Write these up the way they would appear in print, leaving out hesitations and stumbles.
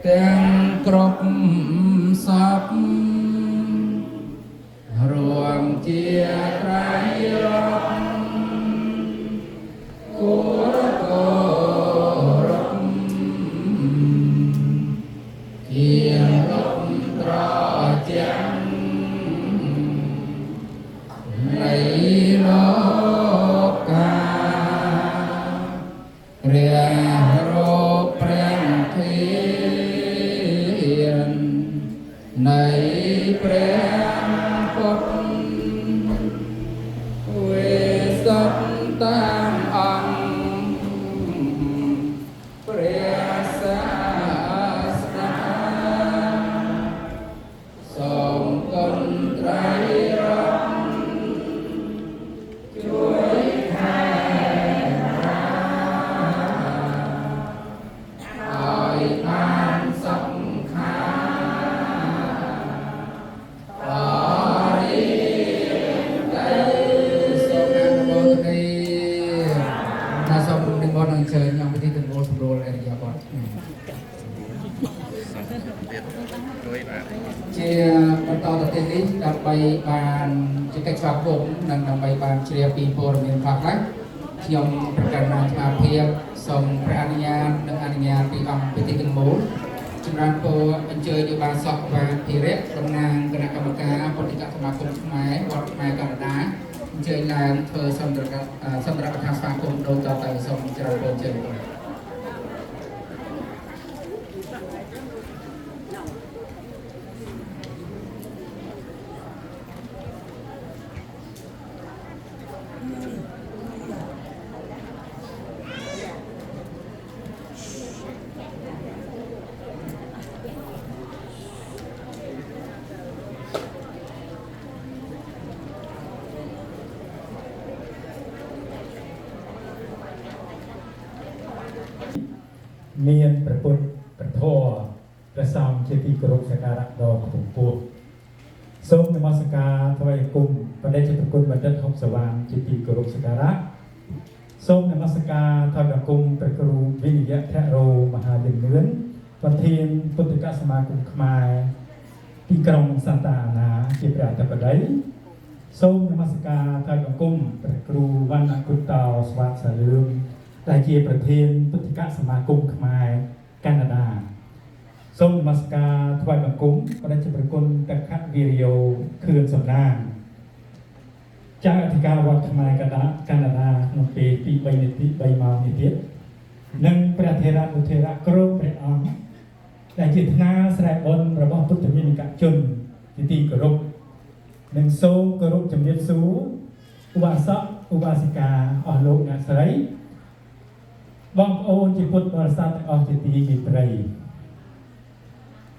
ទាំងគ្រប់សពរួមជាត្រៃរតន៍គួរគោរពគៀងរកត្រជាក់នៃលោកកាព្រះរកព្រះធាននៃព្រះពុទ្ធវេសតតាមអង្គព្រះសាសនាសូមគុណត្រៃរតន៍ជួយថែរាឲ្យបានសុខាបរិយាសូមអនុមោទនាថាសូមនិមន្តអញ្ជើញអង្គពិធីទាំងមូលសម្រួលអរិយាបថជាបន្តទៅទៀតនេះដើម្បីបានជាកិច្ចស្វាគមន៍និងដើម្បីបានជ្រាបពីព័ត៌មានខ្លះៗខ្ញុំប្រកាសអាត្មាភាពសូមព្រះអនុញ្ញាតនិងអនុញ្ញាតពីអង្គពិធីទាំងមូលចម្រើនពរអញ្ជើញដោយបានសកវាភិរិយតំណាងគណៈកម្មការពុទ្ធិកសមាគមខ្មែរវត្តខ្មែរកណ្ដាលអញ្ជើញឡើងធ្វើសន្ទរកថាស្វាគមន៍ដូចតទៅសូមច្រើនពរអញ្ជើញមានព្រះពុទ្ធព្រះធម៌ព្រះសង្ឃជាទីគោរពសក្ការៈដ៏ខ្ពង់ខ្ពស់សូមនមស្ការថ្វាយគុំបដិជប្រគុណបណ្ឌិតហុកសវាងជាទីគោរពសក្ការៈសូមនមស្ការថ្វាយគុំព្រះគ្រូវិនិយធរោមហាយមឿនប្រធានពុទ្ធិកសមាគមខ្មែរទីក្រុងសន្តានាជាព្រះអធិបតីសូមនមស្ការថ្វាយគុំព្រះគ្រូវណ្ណគុតោស្វាតសាលឿងដែលជាប្រធានពុទ្ធិកសមាគមខ្មែរកាណាដាសូមនមស្ការថ្វាយបង្គំព្រះជាប្រគុណតខវិរិយោខឿនសំណាងចាអធិការវត្តខ្មែរកាណាដាក្នុងពេលពី3នាទី3ម៉ោងនេះទៀតនិងព្រះថេរៈឧថេរៈគ្រប់ព្រះអង្គដែលជាថ្នាលស្រែបុណ្យរបស់ពុទ្ធញានិកជនជាទីគោរពនិងសូមគោរពជំរាបសួរឧបាសកឧបាសិកាអស់លោកអ្នកស្រីបងប្អូនជាពុទ្ធបរិស័ទទាំងអស់ជាទីមេត្រី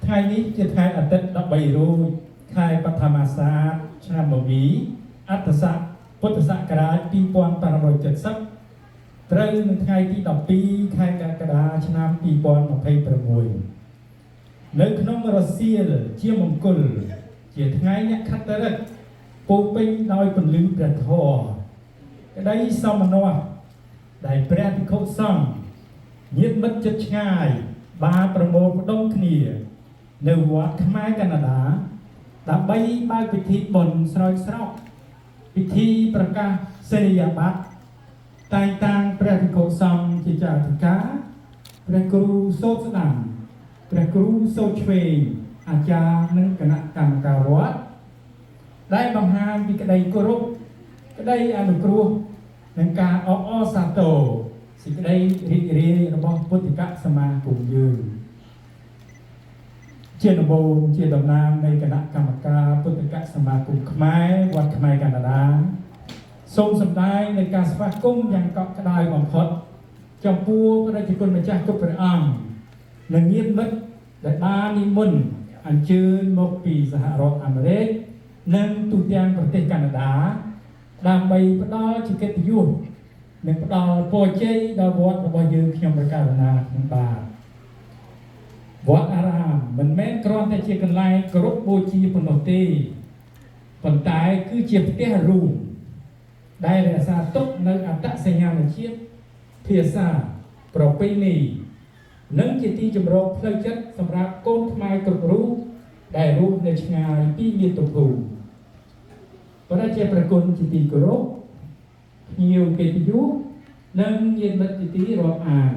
ថ្ងៃនេះជាថ្ងៃអាទិត្យ13រោចខែបឋមសាទឆ្នាំមមីអត្តស័កពុទ្ធសករាជ2570ត្រូវនៅថ្ងៃទី12ខែកក្កដាឆ្នាំ2026នៅក្នុងរសៀលជាមង្គលជាថ្ងៃអ្នកខត្តរិទ្ធពោពេញដោយពន្លឺព្រះធម៌ក្តីសមនស្សដែលព្រះភិក្ខុសង្ឃញាតិមិត្តជិតឆ្ងាយបានប្រមូលផ្ដុំគ្នានៅវត្តខ្មែរកាណាដាដើម្បីបើកពិធីបុណ្យស្រោចស្រពពិធីប្រកាសសេរីយប័ត្រតែងតាំងព្រះភិក្ខុសង្ឃជាចាអធិការព្រះគ្រូសូត្រស្ដាំព្រះគ្រូសូត្រឆ្វេងអាចារ្យនិងគណៈកម្មការវត្តដែលបង្ហាញពីក្តីគោរពក្តីអនុគ្រោះនិងការអបអរសាទរសេចក្តីរីករាយរបស់ពុទ្ធិកសមាគមយើងជាដំបូងជាតំណាងនៃគណៈកម្មការពុទ្ធិកសមាគមខ្មែរវត្តខ្មែរកាណាដាសូមសម្ដែងនៃការស្វាគមន៍យ៉ាងកក់ក្ដៅបំផុតចំពោះព្រះរាជគុណម្ចាស់គ្រប់ព្រះអង្គនិងញាតិមិត្តដែលបាននិមន្តអញ្ជើញមកពីសហរដ្ឋអាមេរិកនិងទូទាំងប្រទេសកាណាដាដើម្បីផ្ដល់ជាកិត្តិយសនិងផ្ដល់ពរជ័យដល់វត្តរបស់យើងខ្ញុំប្រកាសណាក្នុងបាទវត្តអារាមមិនមែនគ្រាន់តែជាកន្លែងគោរពបូជាប៉ុណ្ណោះទេប៉ុន្តែគឺជាផ្ទះរួមដែលរក្សាទុកនៅអត្តសញ្ញាណជាតិភាសាប្រពៃណី នឹងជាទីជម្រកផ្លូវចិត្តសម្រាប់កូនខ្មែរគ្រប់រូបដែលរស់នៅឆ្ងាយពីមាតុភូមិប្រជាប្រគុណជាទីគោរពភ្ញៀវកិត្តិយសនិងញាតិមិត្តជាទីរាប់អាន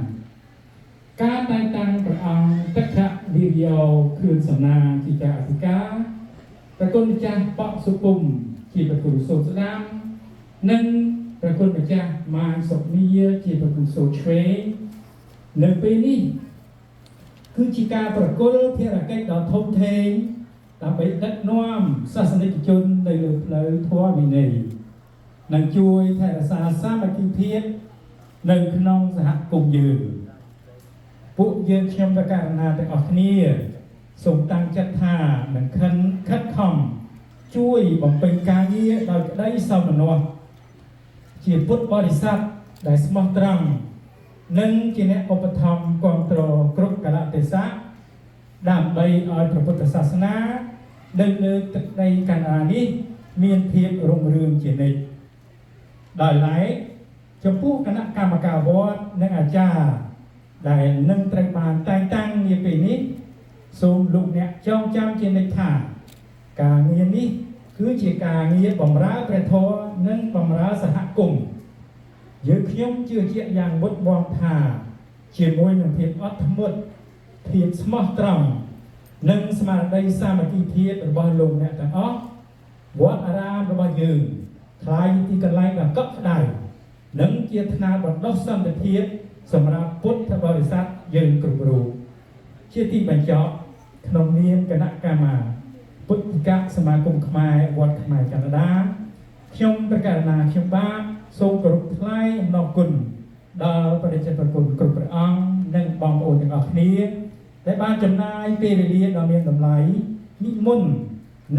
ការតែងតាំងព្រះអង្គទឹកខវិរិយោគ្រឿងសំណាងជាចាអធិការប្រគុណម្ចាស់បកសុគមជាប្រគុណសូត្រស្ដាំនិងប្រគុណម្ចាស់ម៉ាយសុកនីជាប្រគុណសូត្រឆ្វេងនៅពេលនេះគឺជាការប្រគល់ភារកិច្ចដ៏ធំធេងដើម្បីដឹកនាំសាសនិកជននៅលើផ្លូវធម៌វិន័យនិងជួយថែរក្សាសាមគ្គីភាពនៅក្នុងសហគមន៍យើងពួកយើងខ្ញុំប្រកាសណាទាំងអស់គ្នាសូមតាំងចិត្តថានឹងខិតខំជួយបំពេញការងារដោយក្តីសោមនស្សជាពុទ្ធបរិស័ទដែលស្មោះត្រង់និងជាអ្នកឧបត្ថម្ភគាំទ្រគ្រប់កលៈទេសៈដើម្បីឲ្យព្រះពុទ្ធសាសនានៅលើទឹកដីកាណានេះមានភាពរុងរឿងជានិច្ចដោយឡែកចំពោះគណៈកម្មការវត្តនិងអាចារ្យដែលនឹងត្រូវបានតែងតាំងនាពេលនេះសូមលោកអ្នកចងចាំជានិច្ចថាការងារនេះគឺជាការងារបម្រើព្រះធម៌និងបម្រើសហគមន៍យើងខ្ញុំជឿជាក់យ៉ាងមុតមមថាជាមួយនឹងភាពអត់ធ្មត់ភាពស្មោះត្រង់និងស្មារតីសាមគ្គីភាពរបស់លោកអ្នកទាំងអស់វត្តអារាមរបស់យើងខ្លាយជាទីកន្លែងដ៏កក់ក្ដៅនិងជាថ្នាលបណ្ដុះសន្តិភាពសម្រាប់ពុទ្ធបរិស័ទយើងគ្រប់រូបជាទីបញ្ចប់ក្នុងនាមគណៈកម្មាពុទ្ធិកសមាគមខ្មែរវត្តខ្មែរកាណាដាខ្ញុំប្រកាសណាខ្ញុំបាទសូមគោរពថ្លែងអំណរគុណដល់ព្រះចេតប្រគុណគ្រប់ព្រះអង្គនិងបងប្អូនទាំងអស់គ្នាដែលបានចំណាយពេលវេលាដ៏មានតម្លៃនិមន្ត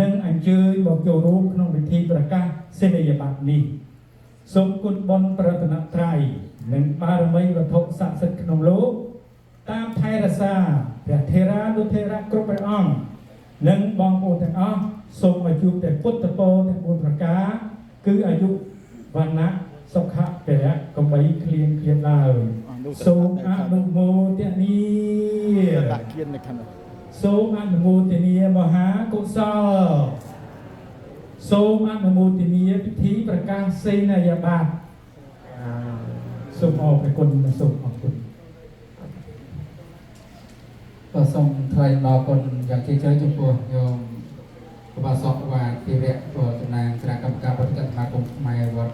និងអញ្ជើញមកចូលរួមក្នុងពិធីប្រកាសសេនីយបត្រនេះសូមគុណបុណ្យប្រតនត្រ័យនិងបារមីវត្ថុស័ក្តិសិទ្ធិក្នុងលោកតាមថែរក្សាព្រះថេរានុថេរៈគ្រប់ព្រះអង្គនិងបងប្អូនទាំងអស់សូមឲ្យជួបតែពុទ្ធពរទាំង4ប្រការគឺអាយុវណ្ណៈសុខៈពលៈកុំបីឃ្លានឡើយសូមអនុមោទនាដាក់គៀននៅខាងនោះ សូមអនុមោទនាមហាកុសលសូមអនុមោទនាពិធីប្រកាសសេនាយបត្រសូមអរគុណសូមអរគុណ ก็ส่งไทยรอคนอย่างที่เจอจุดปัวโยมกบาสอบว่าที่เรียกตัวจำนางคณะกรรมการบริการสมาคมไมวัด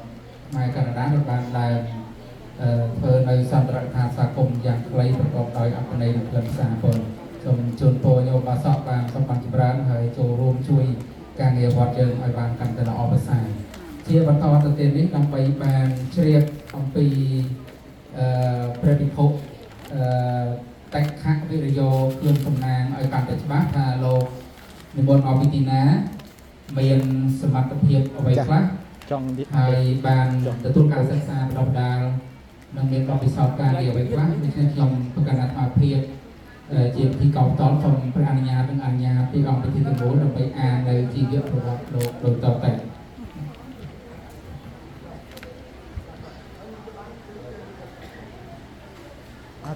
ไมการด้านรัฐบาลได้เพื่อในสัมปทานสากลอย่างไกลประกอบโดยอัปเดตเพื่อนสามคนส่งจุดปัวโยมบาสอบบางสมบัติบรานให้โจรวมช่วยการเงียบวัดเยินไอบางกันแต่ละอภิษัยที่บรรทอนตัวเต็มนี้นำไปบานเชียบองปีประดิษฐ์แต่ขะวิริโยเครื่องทำงานเอาการปฏิบัติถ้าเราในบนอภิตินะเมียนสมัติเพียบเอาไว้ครั้ง ចង់និយាយ ហើយបានទទួលការសិក្សាបណ្ដុះបណ្ដាលនិងមានបទពិសោធន៍ការងារអ្វីខ្លះដូច្នេះខ្ញុំប្រកាសថាភាពជាពិធីកោតតសូមព្រះអនុញ្ញាតនិងអនុញ្ញាតពីអង្គពិធីទាំងមូលដើម្បីអាននៅជីវប្រវត្តិលោកដូចតទៅ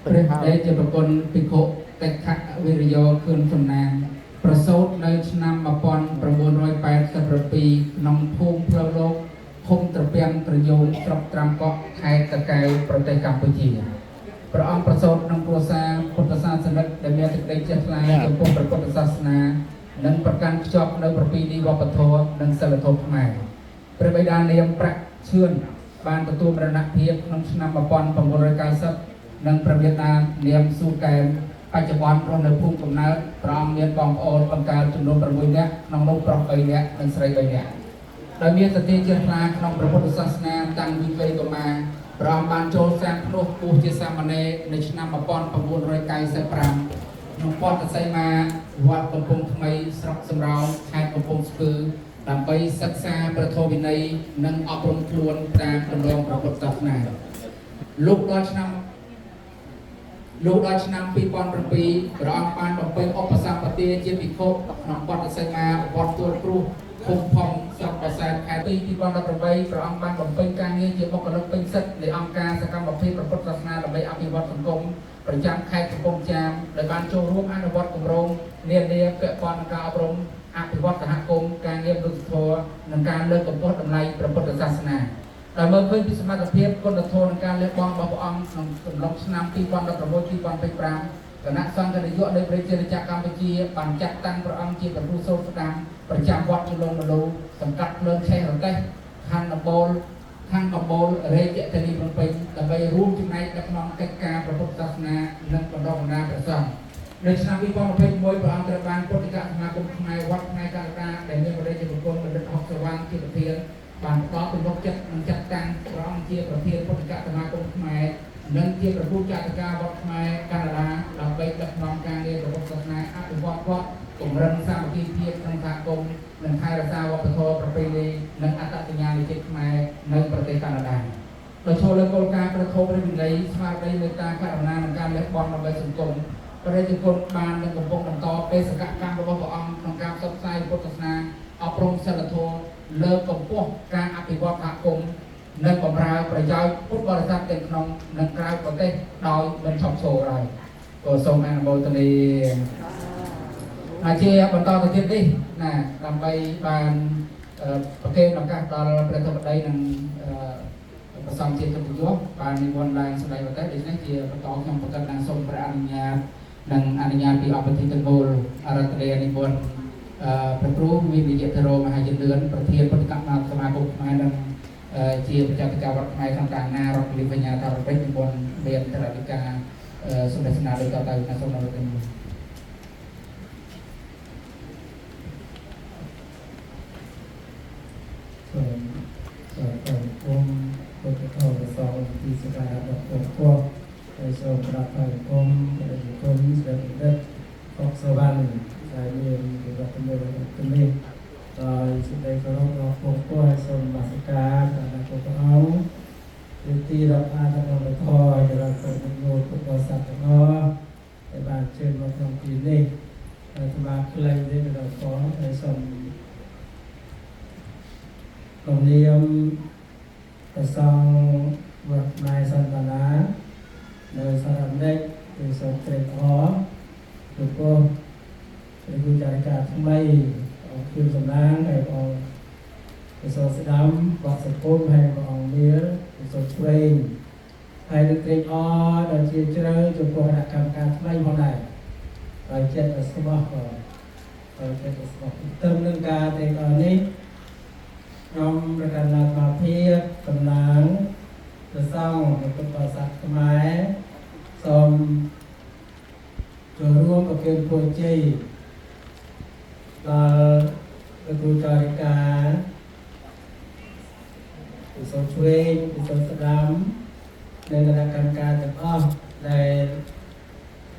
ព្រះដេចប្រគុណភិក្ខុតិខៈវិរិយោខឿនសំណាងប្រសូតនៅឆ្នាំ1987ក្នុងភូមិផ្លូវលោកឃុំត្រពាំងត្រយូងស្រុកត្រាំកក់ខេត្តតាកែវប្រទេសកម្ពុជាព្រះអង្គប្រសូតក្នុងគ្រួសារពុទ្ធសាសនិកដែលមានសេចក្តីជ្រះថ្លាចំពោះព្រះពុទ្ធសាសនានិងប្រកាន់ខ្ជាប់នៅប្រពៃណីវប្បធម៌និងសិលធម៌ខ្មែរព្រះបិតានាមប្រាក់ឈឿនបានទទួលមរណភាពក្នុងឆ្នាំ1990និងព្រះមាតានាមស៊ូកែមបច្ចុប្បន្នរស់នៅភូមិកំណើតព្រះអង្គមានបងប្អូនបង្កើតចំនួន6នាក់ក្នុងនោះប្រុស3នាក់និងស្រី3នាក់ដោយមានសតិជ្រះថ្លាក្នុងព្រះពុទ្ធសាសនាតាំងពីវ័យកុមារព្រះអង្គបានចូលសាងភ្នោះពុះជាសាមណេរនៅឆ្នាំ1995ក្នុងវត្តសីមាវត្តកំពង់ថ្មីស្រុកសំរោងខេត្តកំពង់ស្ពឺដើម្បីសិក្សាព្រះធម៌វិន័យនិងអប់រំខ្លួនតាមទម្រង់ព្រះពុទ្ធសាសនាលោកដល់ឆ្នាំ2007ព្រះអង្គបានបំពេញឧបសម្បទាជាភិក្ខុក្នុងវត្តសីមាវត្តទួលគ្រូឃុំផុងស្រុកបរសែនខេត្ត ពី2018ព្រះអង្គបានបំពេញការងារជាបុគ្គលិកពេញសិទ្ធិនៃអង្គការសកម្មភាពព្រះពុទ្ធសាសនាដើម្បីអភិវឌ្ឍសង្គមប្រចាំខេត្តកំពង់ចាមដែលបានចូលរួមអនុវត្តគម្រោងនានាពាក់ព័ន្ធនឹងការអប់រំអភិវឌ្ឍសហគមន៍ការងារមនុស្សធម៌និងការលើកកម្ពស់តម្លៃព្រះពុទ្ធសាសនាដែលមើលឃើញពីសមត្ថភាពគុណធម៌និងការលះបង់របស់ព្រះអង្គក្នុងកំឡុងឆ្នាំ2016-2025 គណៈសង្ឃនាយកនៃប្រជារាជកម្ពុជាបានចាត់តាំងព្រះអង្គជាព្រះគ្រូសូត្រស្ដាំប្រចាំវត្តជលងមលូសង្កាត់ភ្លើងឆេះរទេសខណ្ឌដំបូលរាជធានីភ្នំពេញដើម្បីរួមចំណែកនៅក្នុងកិច្ចការព្រះពុទ្ធសាសនានិងបណ្ដុះបណ្ដាលព្រះសង្ឃនៅឆ្នាំ2021ព្រះអង្គត្រូវបានពុទ្ធិកសមាគមខ្មែរវត្តខ្មែរកណ្ដាលដែលមានព្រះរាជប្រគល់បណ្ឌិតហុកសវណ្ណជាប្រធានបានផ្ដល់ទំនុកចិត្តនិងចាត់តាំងព្រះអង្គជាប្រធានពុទ្ធិកសមាគមខ្មែរនិងជាប្រពុតចាតការវត្តខ្មែរកណ្ដាលដើម្បីដឹកនាំការងារព្រះពុទ្ធសាសនាអភិវឌ្ឍវត្តពង្រឹងសាមគ្គីភាពក្នុងសហគមន៍និងថែរក្សាវប្បធម៌ប្រពៃណីនិងអត្តសញ្ញាណជាតិខ្មែរនៅប្រទេសកណ្ដាលដោយចូលលើគោលការណ៍ប្រធមព្រះវិន័យស្មារតីមេត្តាករុណានិងការលះបង់ដើម្បីសង្គមព្រះរាជគុណបាននឹងកំពុងបន្តបេសកកម្មរបស់ព្រះអង្គក្នុងការផ្សព្វផ្សាយពុទ្ធសាសនាអប់រំសិលធម៌លើកកម្ពស់ការអភិវឌ្ឍសហគមន៍និងបម្រើប្រយោជន៍ពុទ្ធបរិស័ទទាំងក្នុងនិងក្រៅប្រទេសដោយមិនឈប់ឈរឡើយក៏សូមអនុមោទនាជាបន្តទៅទៀតនេះណាដើម្បីបានប្រកេនឱកាសដល់ព្រះធម្មដីនិងប្រសំជាតិកិត្តិយសបាននិមន្តឡើងសម្ដែងប្រទេសដូច្នេះជាបន្តខ្ញុំប្រកាសឡើងសូមព្រះអនុញ្ញាតនិងអនុញ្ញាតពីអបអធិទាំងមូលអរតលេនិមន្តព្រះគ្រូវិវិយធរមហាយលឿនប្រធានពុទ្ធកសមាគមខ្មែរនិងជាប្រចាំការវត្តខ្មែរក្នុងការណារដ្ឋលិបញ្ញាថារពេចនិមន្តមានតរវិការសម្ដែងស្នាដោយតទៅណាសូមអរគុណគុំពុទ្ធធម៌ប្រសងទីសក្ការៈដល់ព្រះពុទ្ធហើយសូមប្រាថ្នាគុំព្រះគុណស្ដេចបណ្ឌិតអុកសវណ្ណដែលមានវិវត្តមានជំនាញដោយសេចក្តីគោរពដល់ព្រះពុទ្ធហើយសូមនមស្ការដល់ព្រះអង្គជាទីរាប់អានដល់ព្រះធម៌ឲ្យដល់ព្រះពុទ្ធបរិស័ទទាំងអស់ដែលបានជើញមកក្នុងទីនេះហើយស្មារតីខ្លីនេះដល់ផងហើយសូមលំនាមប្រសងវត្តខ្មែរសន្តានានៅសារមនិកគឺសូមត្រេកអរចំពោះព្រះគូចារិកាថ្មីអង្គគឺសំណាងហើយអង្គព្រះសូរស្ដាំបកសង្គមហើយព្រះអង្គមានព្រះសូរឆ្វេងហើយនឹងត្រេកអរដល់ជាជ្រៅចំពោះគណៈកម្មការថ្មីផងដែរហើយចិត្តស្មោះក៏ហើយចិត្តស្មោះទៅនឹងការត្រេកអរនេះខ្ញុំប្រកាសថាអាភាពតំណាងព្រះសង្ឃនៃពុទ្ធបរិស័ទខ្មែរសូមចូលរួមប្រគេនពរជ័យដល់ព្រះគ្រូចារិកាព្រះសូរឆ្វេងព្រះសូរស្ដាំនិងគណៈកម្មការទាំងអស់ដែល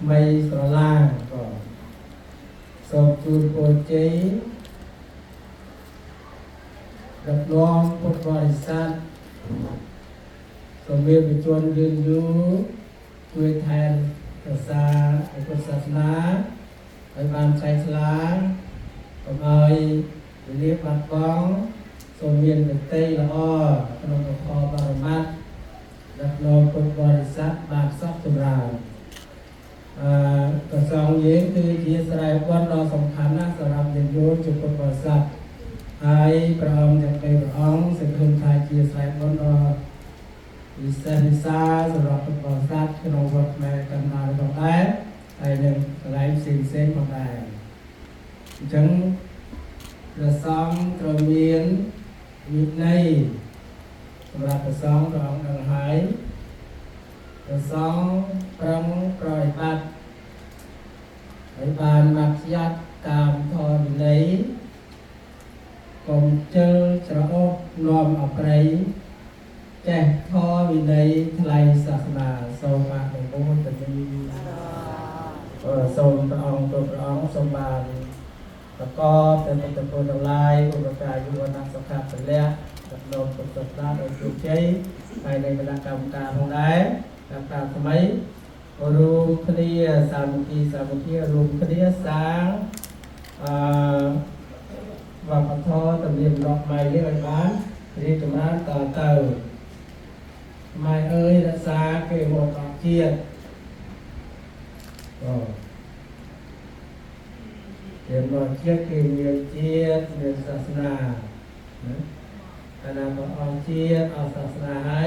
មិនស្រឡាញ់ក៏សូមជូនពរជ័យรับรองพุทธบริษัทสมเด็จพระจวนยืนอยู่ช่วยแทนศาสนาพุทธศาสนาให้บานใจสลายก็เลยเรียกบัดบ้องสมเด็จพระเตยละอ้อขนมพอบารมัตรับรองพุทธบริษัทบานซักตุลากระทรวงเย็นคือที่สลายวันเราสำคัญนะสำหรับเด็กโยนจุดพุทธบริษัทហើយព្រះអង្គទាំងពីរព្រះអង្គសង្ឃឹមថាជាស្រែកបុណ្យដ៏វិសេសវិសាលសម្រាប់ពុទ្ធបរិស័ទក្នុងវត្តខ្មែរកណ្ដាលផងដែរហើយនឹងកន្លែងផ្សេងៗផងដែរអញ្ចឹងព្រះសង្ឃត្រូវមានវិន័យសម្រាប់ព្រះសង្ឃព្រះអង្គដឹងហើយព្រះសង្ឃប្រឹងប្រតិបត្តិហើយបានមកยัดតាមធម៌វិន័យកុំជិលច្រអូសនាំអប្រៃចេះធម៌វិន័យថ្លៃសាសនាសូមអនុមោទនាសូមព្រះអង្គគ្រប់ព្រះអង្គសូមបានប្រកបទៅនឹងប្រពន្ធទាំងឡាយឧបការយុវនសុខៈពលៈដឹកនាំពុទ្ធសាសនាឲ្យជោគជ័យហើយในគណៈកម្មការផងដែរកម្មការថ្មីរួមគ្នាសាមគ្គីរួមគ្នាសាងវប្បធម៌ទំនៀមទម្លាប់ខ្មែរនេះឲ្យបាន รีจมาต่อเติมไม่เอ้ยรักษาเกี่ยวกับเกียรติก็เรียนว่าเกียรติคือเรียนเกียรติเรียนศาสนาขณะพระองค์เกียรติเอาศาสนาให้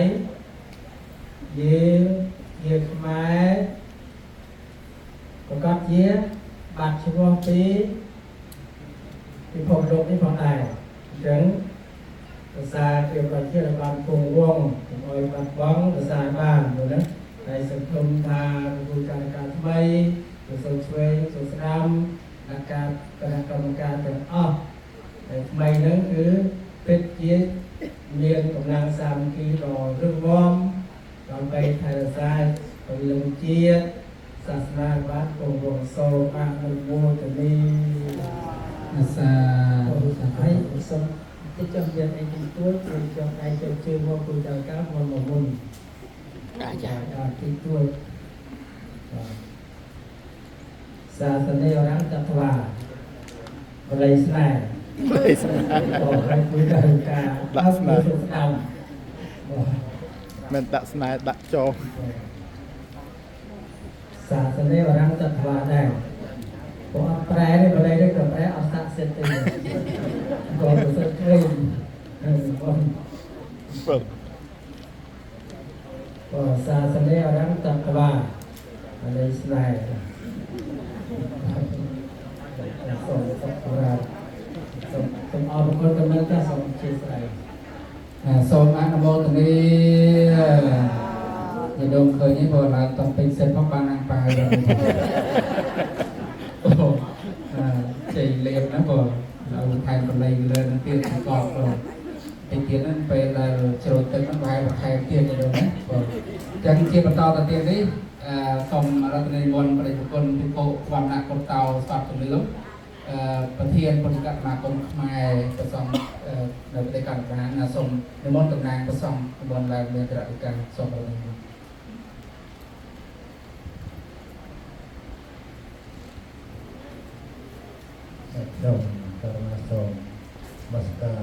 ยืมเกียรติไม้ประกอบเกียรติบัตรเฉพาะปีที่ผมลงที่ผมอ่านถึงภาษาเกี่ยวกับเกี่ยวกับกรุงวงโดยบัดบ้องภาษาบ้านดูนะในสังคมทางดูการทำไมดูโซเชียลโซเชียลนักการคณะกรรมการแต่ในทำไมนั้นคือเป็ดเจี๊ยบเรียนกำลังสามกีรอเรื่องวอมตอนไปไทยศาสตร์ไปลงเจี๊ยบศาสนาบ้านกรุงวงโซปะมันโมจะมีอาสาให้สมที่จำเป็นไอ้ที่ตัวเป็นจำไอ้เจ้าชื่อว่าคุณเจ้าก้าวมันหมุนที่ตัวศาสนารังตัทวาบริสนาบอกให้คุยกันการรับมือสุดเอามันดักสนายดักโจศาสนารังตัทวาได้พอแปลได้อะไรได้ก็แปลเอาสักเซตเลยก่อนจะเคยก็ศาสนารังตัทวาอะไรสไลด์ส่งสักการะส่งเอาบุคคลกำลังจะส่งเชียร์สไลด์សូមអនុមោទនាញោមឃើញហ្នឹងបើឡើងតពេញសិនផងបានអង្គប៉ាហើយអូជ័យលៀបណាបើឡើងថែមកម្លែងលើនឹងទៀតកប់ទៅទៀតហ្នឹងពេលដែលជ្រោតទឹកហ្នឹងបែរថែមទៀតទៅណាបើចឹងជាបន្តទៅទៀតនេះសូមរតនាមន្តព្រះគុណពិភពវណ្ណៈកុតោស្វាត់ពលឿនប្រធានពលរដ្ឋសមាគមខ្មែរប្រសងនៅប្រទេសកម្ពុជាណាសូមនិមន្តតំណាងប្រសងតំបន់ឡើងមានត្រតិកាសូមរំលឹកសូមករណីសូមមកស្ការ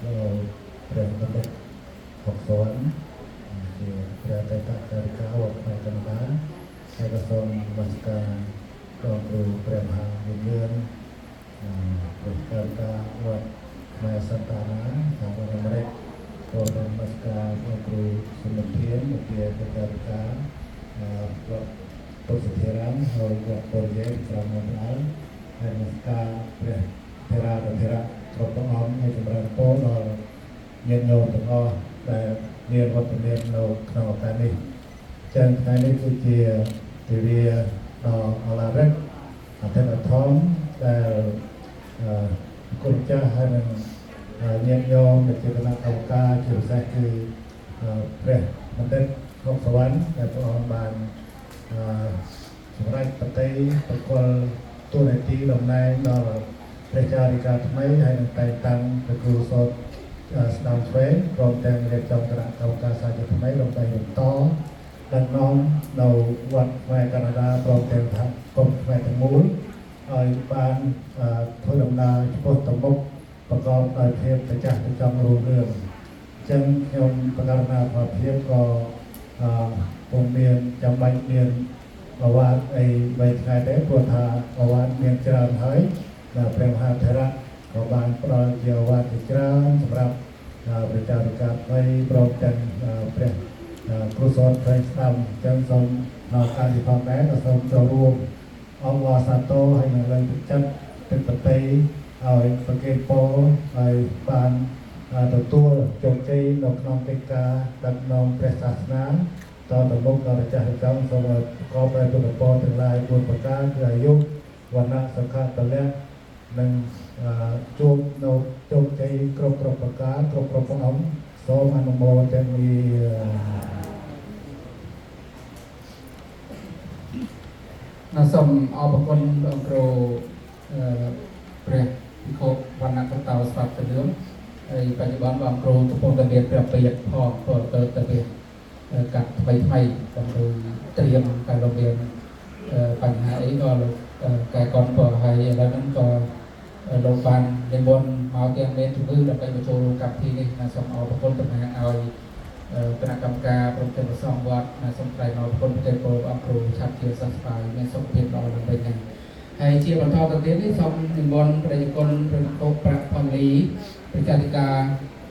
លោកព្រះបដិហកសវណ្ណជាព្រះតេតការិកាវត្តផ្នែកកម្ពុជាហើយក៏សូមមកស្ការក៏គ្រូព្រះមហាវិញ្ញាណព្រះការិកាវត្តផ្នែកសន្តានាខាងអាមេរិកក៏សូមមកស្ការក៏គ្រូសុនិធានវិទ្យាការិកាវត្តពុទ្ធិរាមហើយវត្តពលយេក្រមមអល់ហើយមកស្ការព្រះធេរាធេរៈគ្រប់ទាំងអង្គឲ្យចម្រើនពរដល់ញាតិញោមទាំងអស់ដែលមានវត្តមាននៅក្នុងឱកាសនេះចឹងថ្ងៃនេះគឺជាទិវាដ៏អឡារិកអធិធមដែលគុណចាស់ហើយនឹងញាតិញោមដែលជាគណៈកម្មការជាពិសេសគឺព្រះបណ្ឌិតហុកសវណ្ណដែលព្រះអង្គបានសម្រេចបតីប្រគល់ទូនាទីតំណែងដល់ព្រះចារិកាថ្មីហើយនឹងតែងតាំងព្រះគ្រូសូត្រស្ដាំឆ្វេងព្រមទាំងរៀបចំគណៈកម្មការសាជាថ្មីដើម្បីបន្តដឹកនាំនៅវត្តខ្មែរកាណាដាព្រមទាំងសហគមន៍ខ្មែរទាំងមូលឲ្យបានធ្វើដំណើរឆ្ពោះទៅមុខប្រកបដោយភាពប្រចាស់ប្រចំរុងរឿងអញ្ចឹងខ្ញុំប្រកាសថាភាពក៏ពុំមានចាំបាច់មានប្រវត្តិអីបីថ្ងៃទេព្រោះថាប្រវត្តិមានច្រើនហើយដែលព្រះមហាថេរៈក៏បានផ្ដល់ជាប្រវត្តិជាច្រើនសម្រាប់ប្រជាពលរដ្ឋថ្មីព្រមទាំងព្រះគ្រូសូត្រផ្សេងស្ដាំអញ្ចឹងសូមនៅការទីផងដែរក៏សូមចូលរួមអង្គវ៉ាសាទរហើយនឹងលើកទឹកចិត្តទឹកប្រតិឲ្យប្រកេតពរឲ្យបានទទួលជោគជ័យនៅក្នុងកិច្ចការដឹកនាំព្រះសាសនាតទៅមុខដល់ម្ចាស់ចៅសូមប្រកបដោយគុណពរទាំងឡាយ4ប្រការគឺអាយុវណ្ណៈសុខៈពលៈនិងជួបនៅជោគជ័យគ្រប់ប្រការគ្រប់ព្រះអង្គសូមអនុមោទនាសូមអរគុណលោកគ្រូព្រះភិក្ខុវណ្ណៈកុតោស្វាត់ពលឿនហើយបច្ចុប្បន្នបងគ្រូកំពុងតែរៀនព្រះពាក្យផងព្រោះទៅពេលកាត់ថ្មីដើម្បីត្រៀមការរៀនបញ្ហាអីក៏លោកកែកនក៏ហើយឥឡូវហ្នឹងក៏ លោកបាននិមន្តមកទាំងមានជំនឿដើម្បីមកចូលរួមកម្មវិធីនេះសូមអរគុណតំណាងឲ្យគណៈកម្មការព្រមទាំងប្រសងវត្តសូមថ្លែងអរគុណប្រទេសពលអង្គគ្រូឆាប់ជាសះស្បើយមានសុខភាពល្អឡើងវិញហ្នឹងហើយជាបន្តទៅទៀតនេះសូមនិមន្តព្រះគុណព្រះគោប្រាក់ផលីប្រជាធិការ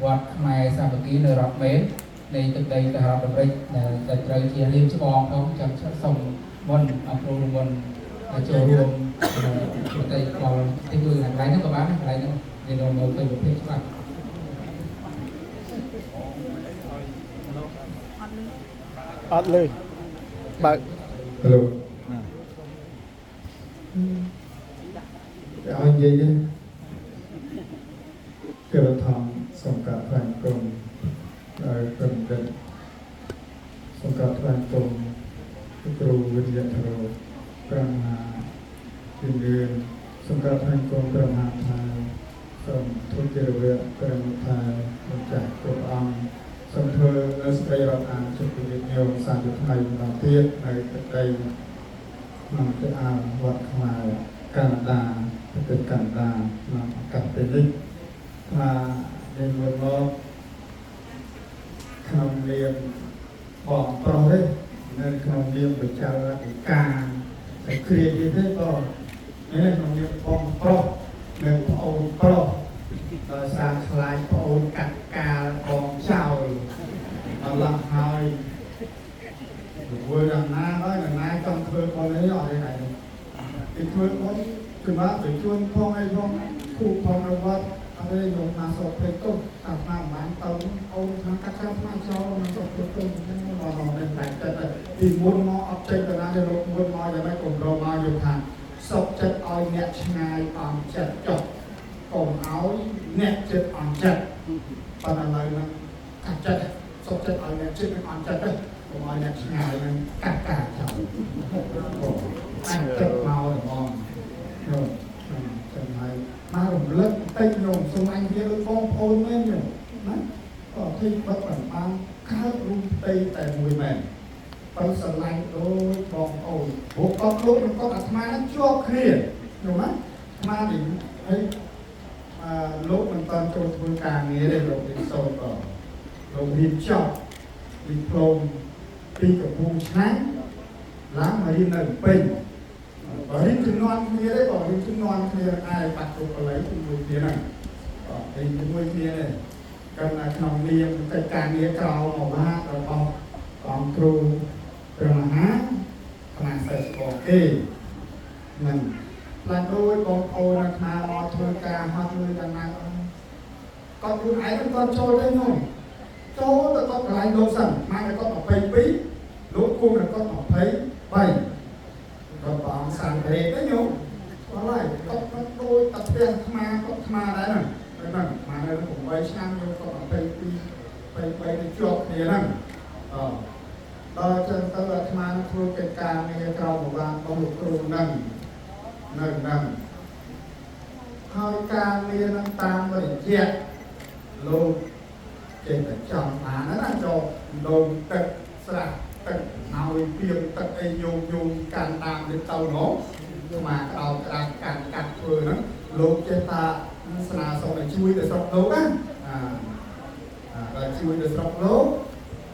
វត្តខ្មែរសាមគ្គីនៅរដ្ឋមេនៃទឹកដីសហរដ្ឋអាមេរិកដែលត្រូវជាលៀមច្បងផងចាំសូមមុនអង្គគ្រូមុនចូលរួមប្រតិបត្តិទីមួយកន្លែងហ្នឹងក៏បានកន្លែងហ្នឹងវានៅមើលទៅប្រភេទច្បាប់ អត់លើបើក Hello ឲ្យនិយាយទេគឺថងសង្កាត់ផ្នែកគុំឲ្យព្រមទាំងសង្កាត់ផ្នែកគុំគ្រូវិទ្យាធរប្រមាជំរឿនសង្កាត់ផ្នែកគុំប្រមាថាសូមទូលជារវៈប្រមាថាម្ចាស់គ្រប់អង្គសូមធ្វើនៅស្ត្រីរដ្ឋអានជុំវិញញោមសាជាថ្មីម្ដងទៀតនៅទឹកដីក្នុងទៅអាវត្តខ្មែរកាណាដាប្រទេសកាណាដាក្នុងឱកាសពេលនេះថាមានមួយមកក្នុងនាមបងប្រុសទេនៅក្នុងនាមប្រជាអធិការតែគ្រាទៀតទេបងនៅក្នុងនាមបងប្រុសនិងប្អូនប្រុសដោយសារខ្លាចប្អូនកាត់កាលបងចោលដល់ឡោះហើយធ្វើដំណើរហើយដំណើរចង់ធ្វើបងនេះអត់ទេហើយពីធ្វើបងគឺមកទៅជួនផងអីផងគូផងរបស់អត់ទេយកមកសពពេកទៅតាមតាមបានទៅអូនខាងកាត់កាល់មកចោលមកសពពេកទៅហ្នឹងមកនៅតែតែពីមុនមកអត់ចេញទៅណាទេលោកមុនមកយ៉ាងម៉េចកុំរកមកយកថាសពចិត្តឲ្យអ្នកឆ្ងាយអមចិត្តចុះកុំឲ្យអ្នកចិត្តអមចិត្តប៉ុន្តែឡើយហ្នឹងកាត់ចិត្តសុខចិត្តឲ្យអ្នកចិត្តនឹងអន់ចិត្តទៅកុំឲ្យអ្នកឆ្ងាយនឹងកាត់ការចោលអាចទឹកមកហ្មងនោះចាំឲ្យមករំលឹកតិចខ្ញុំសូមអញវាដូចបងប្អូនមែនទេណាក៏ទីបាត់បានកើតរូបផ្ទៃតែមួយមែនបើស្រឡាញ់ដូចបងប្អូនពួកគាត់លោកនិងគាត់អាត្មានឹងជាប់គ្នាយល់ណាអាត្មានេះហើយលោកមិនតាន់ចូលធ្វើការងារទេលោកនេះសូមក៏លោករៀនចប់ឌីប្លូមពីកំពង់ឆ្នាំងឡើងមករៀននៅពេញបើរៀនជំនាន់គ្នាទេក៏រៀនជំនាន់គ្នាឯបាត់ទុកកន្លែងជាមួយគ្នាហ្នឹងក៏រៀនជាមួយគ្នាដែរកាន់តែក្នុងនាមកិច្ចការងារក្រៅមកបាទរបស់អង្គគ្រូព្រះមហាខ្នាតសិស្សបងគេមិនឡានដូចបងប្អូនអាត្មាមកធ្វើការហត់លុយដល់ណាគាត់ខ្លួនឯងគាត់ចូលទៅនោះចូលទៅគាត់កន្លែងលោកសិនម៉ែគាត់22លោកគុំគាត់23គាត់បងសានរេទៅញោមគាត់ហើយគាត់ដូចតែផ្ទះអាត្មាគាត់អាត្មាដែរហ្នឹងម៉ែនៅ8ឆ្នាំញោមគាត់22 23ទៅជាប់គ្នាហ្នឹងដល់ចឹងទៅអាត្មាធ្វើកិច្ចការងារក្រៅប្រវត្តិរបស់លោកគ្រូហ្នឹងនៅហ្នឹងហើយការងារនឹងតាមរយៈលោកចេះតែចង់បានណាចូលដូនទឹកស្រះទឹកឲ្យពីងទឹកអីយោងកាន់តាមទៅទៅនោះមកក្តោបក្តាប់កាន់កាត់ធ្វើហ្នឹងលោកចេះតាស្នើសុំឲ្យជួយទៅស្រុកលោកណាដល់ជួយទៅស្រុកលោក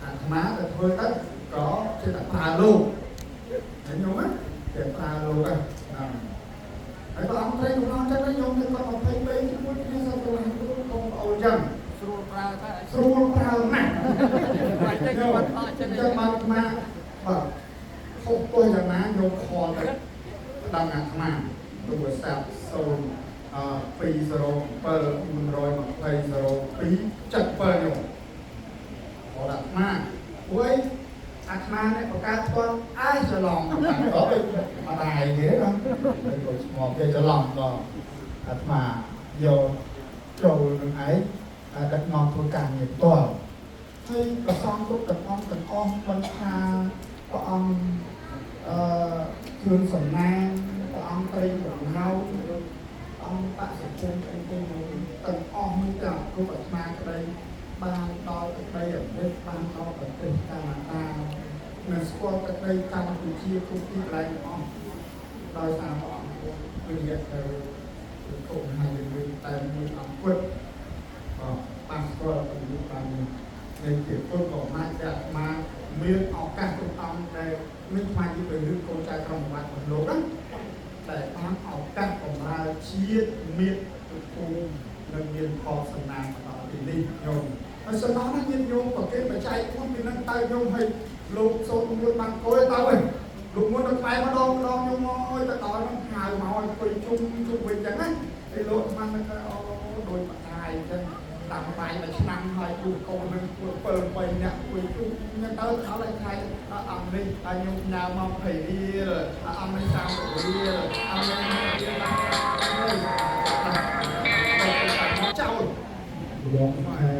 អាត្មាទៅធ្វើទៅក៏ចេះតែប្រើលោកឃើញខ្ញុំណាចេះប្រើលោកហ្នឹងហើយបើអង្គត្រីក្នុងចិត្តខ្ញុំទៅគាត់23ជាមួយគ្នាសត្វទៅបងប្អូនចឹងស្រួលប្រើតែស្រួលប្រើណាស់តែចេះគាត់អត់ចឹងបានអាត្មាបាទហូបទៅយ៉ាងណាយកខលទៅដល់អាត្មាទូរស័ព្ទ207 120 02 77ខ្ញុំអត់អាត្មាអុយអាត្មានេះបង្កើតគាត់អាយច្រឡំតាមក៏មកដែរទេណាគាត់ស្មោះគេច្រឡំក៏អាត្មាយកចូលនឹងឯងដឹកនាំធ្វើការងារផ្ទាល់ហើយប្រសងគ្រប់ទាំងអង្គមិនថាព្រះអង្គគ្រឿងសំណាងព្រះអង្គត្រីបង្ហោអង្គបសិទ្ធិទាំងអស់នេះក៏គ្រប់អាត្មាក្តីបានដល់ទឹកដីអាមេរិកបានដល់ប្រទេសកាណាដានិងស្គាល់ទឹកដីកម្ពុជាគ្រប់ទីកន្លែងអស់ដោយសារព្រះអង្គវិញ្ញាទៅ คงให้มีแต่มีอังคุดบางก็มีบางในเกี่ยวกับของมาจะมาเมียนออกการตุกต้องแต่ไม่มาที่เป็นเรื่องกลไกของวัดของโลกนั้นแต่ทางออกการของมาเชียร์เมียนตุกปูเงินเมียนพอสนามต่อที่นี่โยมเพราะฉะนั้นนักเรียนโยมก็เก็บไปใจพูดเป็นนักไต่โยมให้ลูกโซนลูกมันโกยเตาเลยลูกมันต้องไปมาดองโยมมอยแต่ต่อยมันหายมาไปชุ่มไปอย่างนั้นไอ้รถมันก็โดยปัจจัยจังต่างไปแบบนั่งหอยดูโกนมันเปิดไปเนี่ยคุยจุ่มเนี่ยเตอเขาอะไรใครอ่ำนี่อายุยาวมาเผยดีเลยอ่ำไม่ซ้ำแบบนี้เลยอ่ำไม่ดีเลยเจ้า ร้องไห้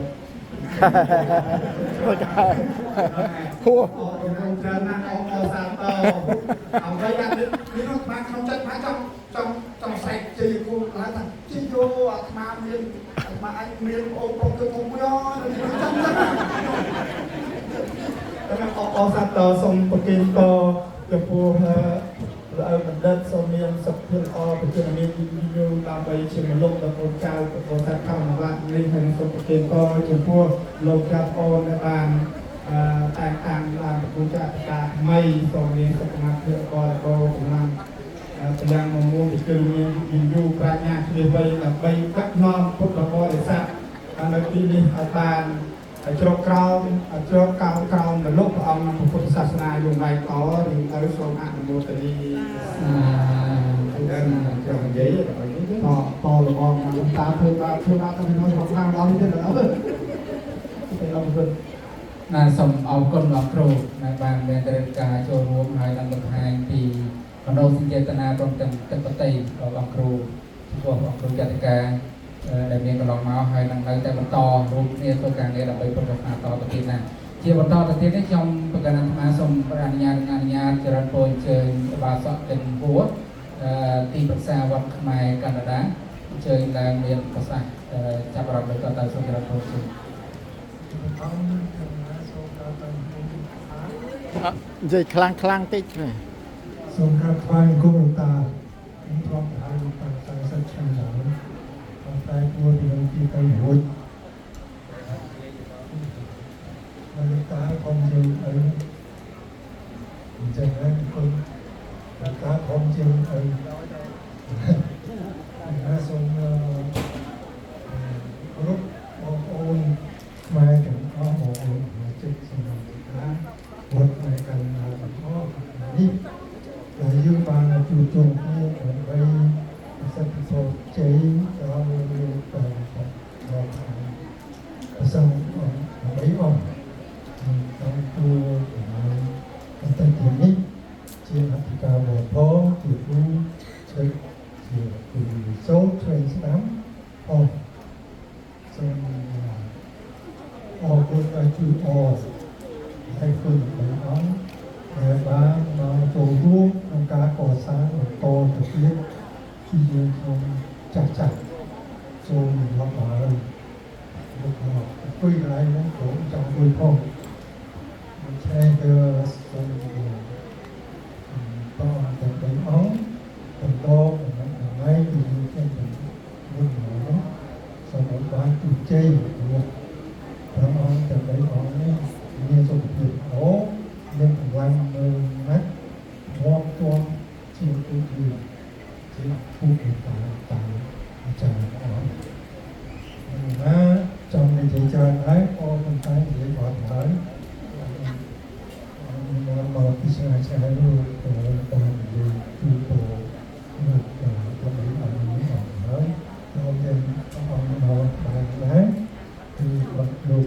หัว เอาเดินหน้าเอาสามเอาไปกันนี่ต้องมาเขาจะมาtrong sạch thì cô nói là chị vô mà miền mà anh miền ôm ôm tôi không có thì nó chắc chắn ở sát tờ sông bậc kim to được phù ở mặt đất sông miền sập thiên o bậc kim miền như là bây chỉ một lúc là con cao của con sát không là linh hình sông bậc kim to trường phù lồng chặt on là bàn tại hàng làm con chặt cả mây sông miền sông mặt thiên o là cô cũng làm yang memang dikelilingi hindu banyak lebih lebih kat nom put lapor desa anda pilih aban jeruk kau meluk put sasana yang baik kau di harus orang membuat tadi dan yang jadi to lebong ta thưa ta tapi nói không ngang đó như thế nào thì ông vinh ណាសូមអរគុណលោកគ្រូដែលបានមានកិច្ចការចូលរួមហើយនឹងបង្ហាញពីមនោសញ្ចេតនាព្រមទាំងទឹកបតីរបស់លោកគ្រូចំពោះលោកគ្រូចាត់ការដែលមានកន្លងមកហើយនឹងនៅតែបន្តរួមគ្នាធ្វើការងារដើម្បីប្រកបអាតទៅទៀតណាជាបន្តទៅទៀតនេះខ្ញុំប្រកាសអាត្មាសូមអនុញ្ញាតចរិតពរអញ្ជើញបាសកទាំងពួរទីប្រឹក្សាវត្តខ្មែរកាណាដាអញ្ជើញឡើងមានប្រសាសន៍ចាប់អារម្មណ៍ទៅសូមចរិតពរជូន dây khlang khlang tích này សូមក្រាបថ្វាយបង្គំលោកតាខ្ញុំធ្លាប់ទៅឲ្យលោកតាតាសិទ្ធិឆ្នាំដើមតែគួរពីទីទៅរួចលោកតាផងយើងអីអញ្ចឹងហើយគុណលោកតាផងយើងអីសូមគ្រប់បងប្អូនខ្មែរទាំងអស់បងប្អូនចិត្តសម្រាប់ថាវត្តនៃការបន្តនេះដែលយើងបានជួបជុំគ្នាដើម្បីសិទ្ធិសុខជ័យដល់លោកដល់ប្រសងដើម្បីអស់តាមគួរតែតែនេះជាអធិការវត្តផងជាគូជាគូសូត្រេស្ដាំអស់សូមអរគុណឲ្យជួយអស់ให้คุยกันน้องแต่บ้านมาโจรูปในการก่อสร้างโตตะเกียบที่ยืนตรงจัดโจมีละบาเลยลูกหอกคุยอะไรนะผมจังคุยพ่อมันแค่เจอสมบูรณ์ก็จะเป็นอ้องเป็นโตเป็นอะไรที่ยืนแค่เป็นรุ่นหนูสมัยบ้านจุดเจ้ยเนี่ยพระองค์จะเป็นอ้องเนี่ยមានសុខភាពល្អមានកម្លាំងមើលណាស់ងាប់ជាប់ជាទូទៅជាผู้ពិការតាមអាចារ្យអស់ណាចង់និយាយច្រើនហើយអរប៉ុន្តែនិយាយបាត់ហើយមកពីស្ងាត់ឆ្ងាយនោះទៅតាមនិយាយទូទៅនោះទៅទៅឲ្យនេះហើយដល់យើងអរមកបានដែរគឺបាត់លោក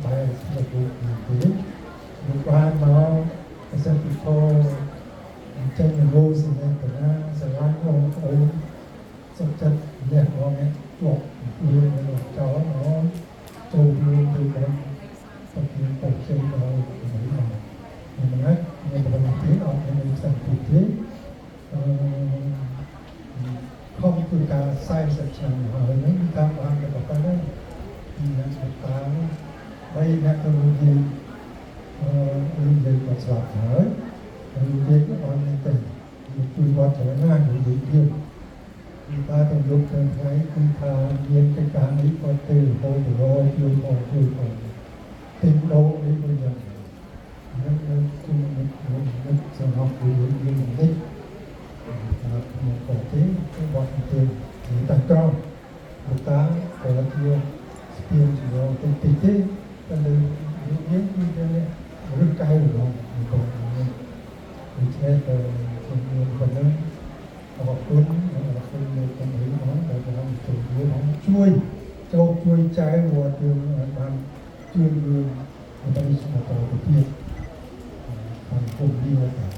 បែរស្លឹកនេះលោកបានមកប្រសិទ្ធផលចេញរូបសម្ដែងកណាស្រឡាញ់បងប្អូនសុខចិត្តអ្នកបងអ្នកជាប់លឿនដល់ចោលមកចូលរួមទៅដល់ប្រតិបត្តិចេញដល់នេះមកមិនណាមានប្រតិបត្តិអត់មានសន្តិភាពខំធ្វើការ40ឆ្នាំហើយនេះតាមបានទៅប៉ុណ្ណឹងពីអ្នកតាបីអ្នកទៅនិយាយមកស្លាប់ហើយ និយាយក៏បានទៅជួយវត្តចលនានិយាយទៀត มีพากันยกเทินไว้คุณพาเย็นกันการนี้ก็ตื่นโตอยู่รอยยืนออกติดโลนี้ก็ยังนึกคุณนึกสนองอยู่ยืนนิดครับมันก็ที่บอกเตือนถึงตั้งกล้องบุตรแต่ละเที่ยวเปลี่ยนถึงเราเป็นติดที่ก็เลยเย็นมีเรื่องนี้เรื่องไกลหรือเราตรงนี้มีแค่ตัวคนเดียวคนนั้นขอบคุณคนในคนอื่นของเราจะทำสิ่งนี้ของช่วยโจช่วยใจวัวเตือนบางช่วยมือในบริษัทต่อประเทศทางกลุ่มเดียวกัน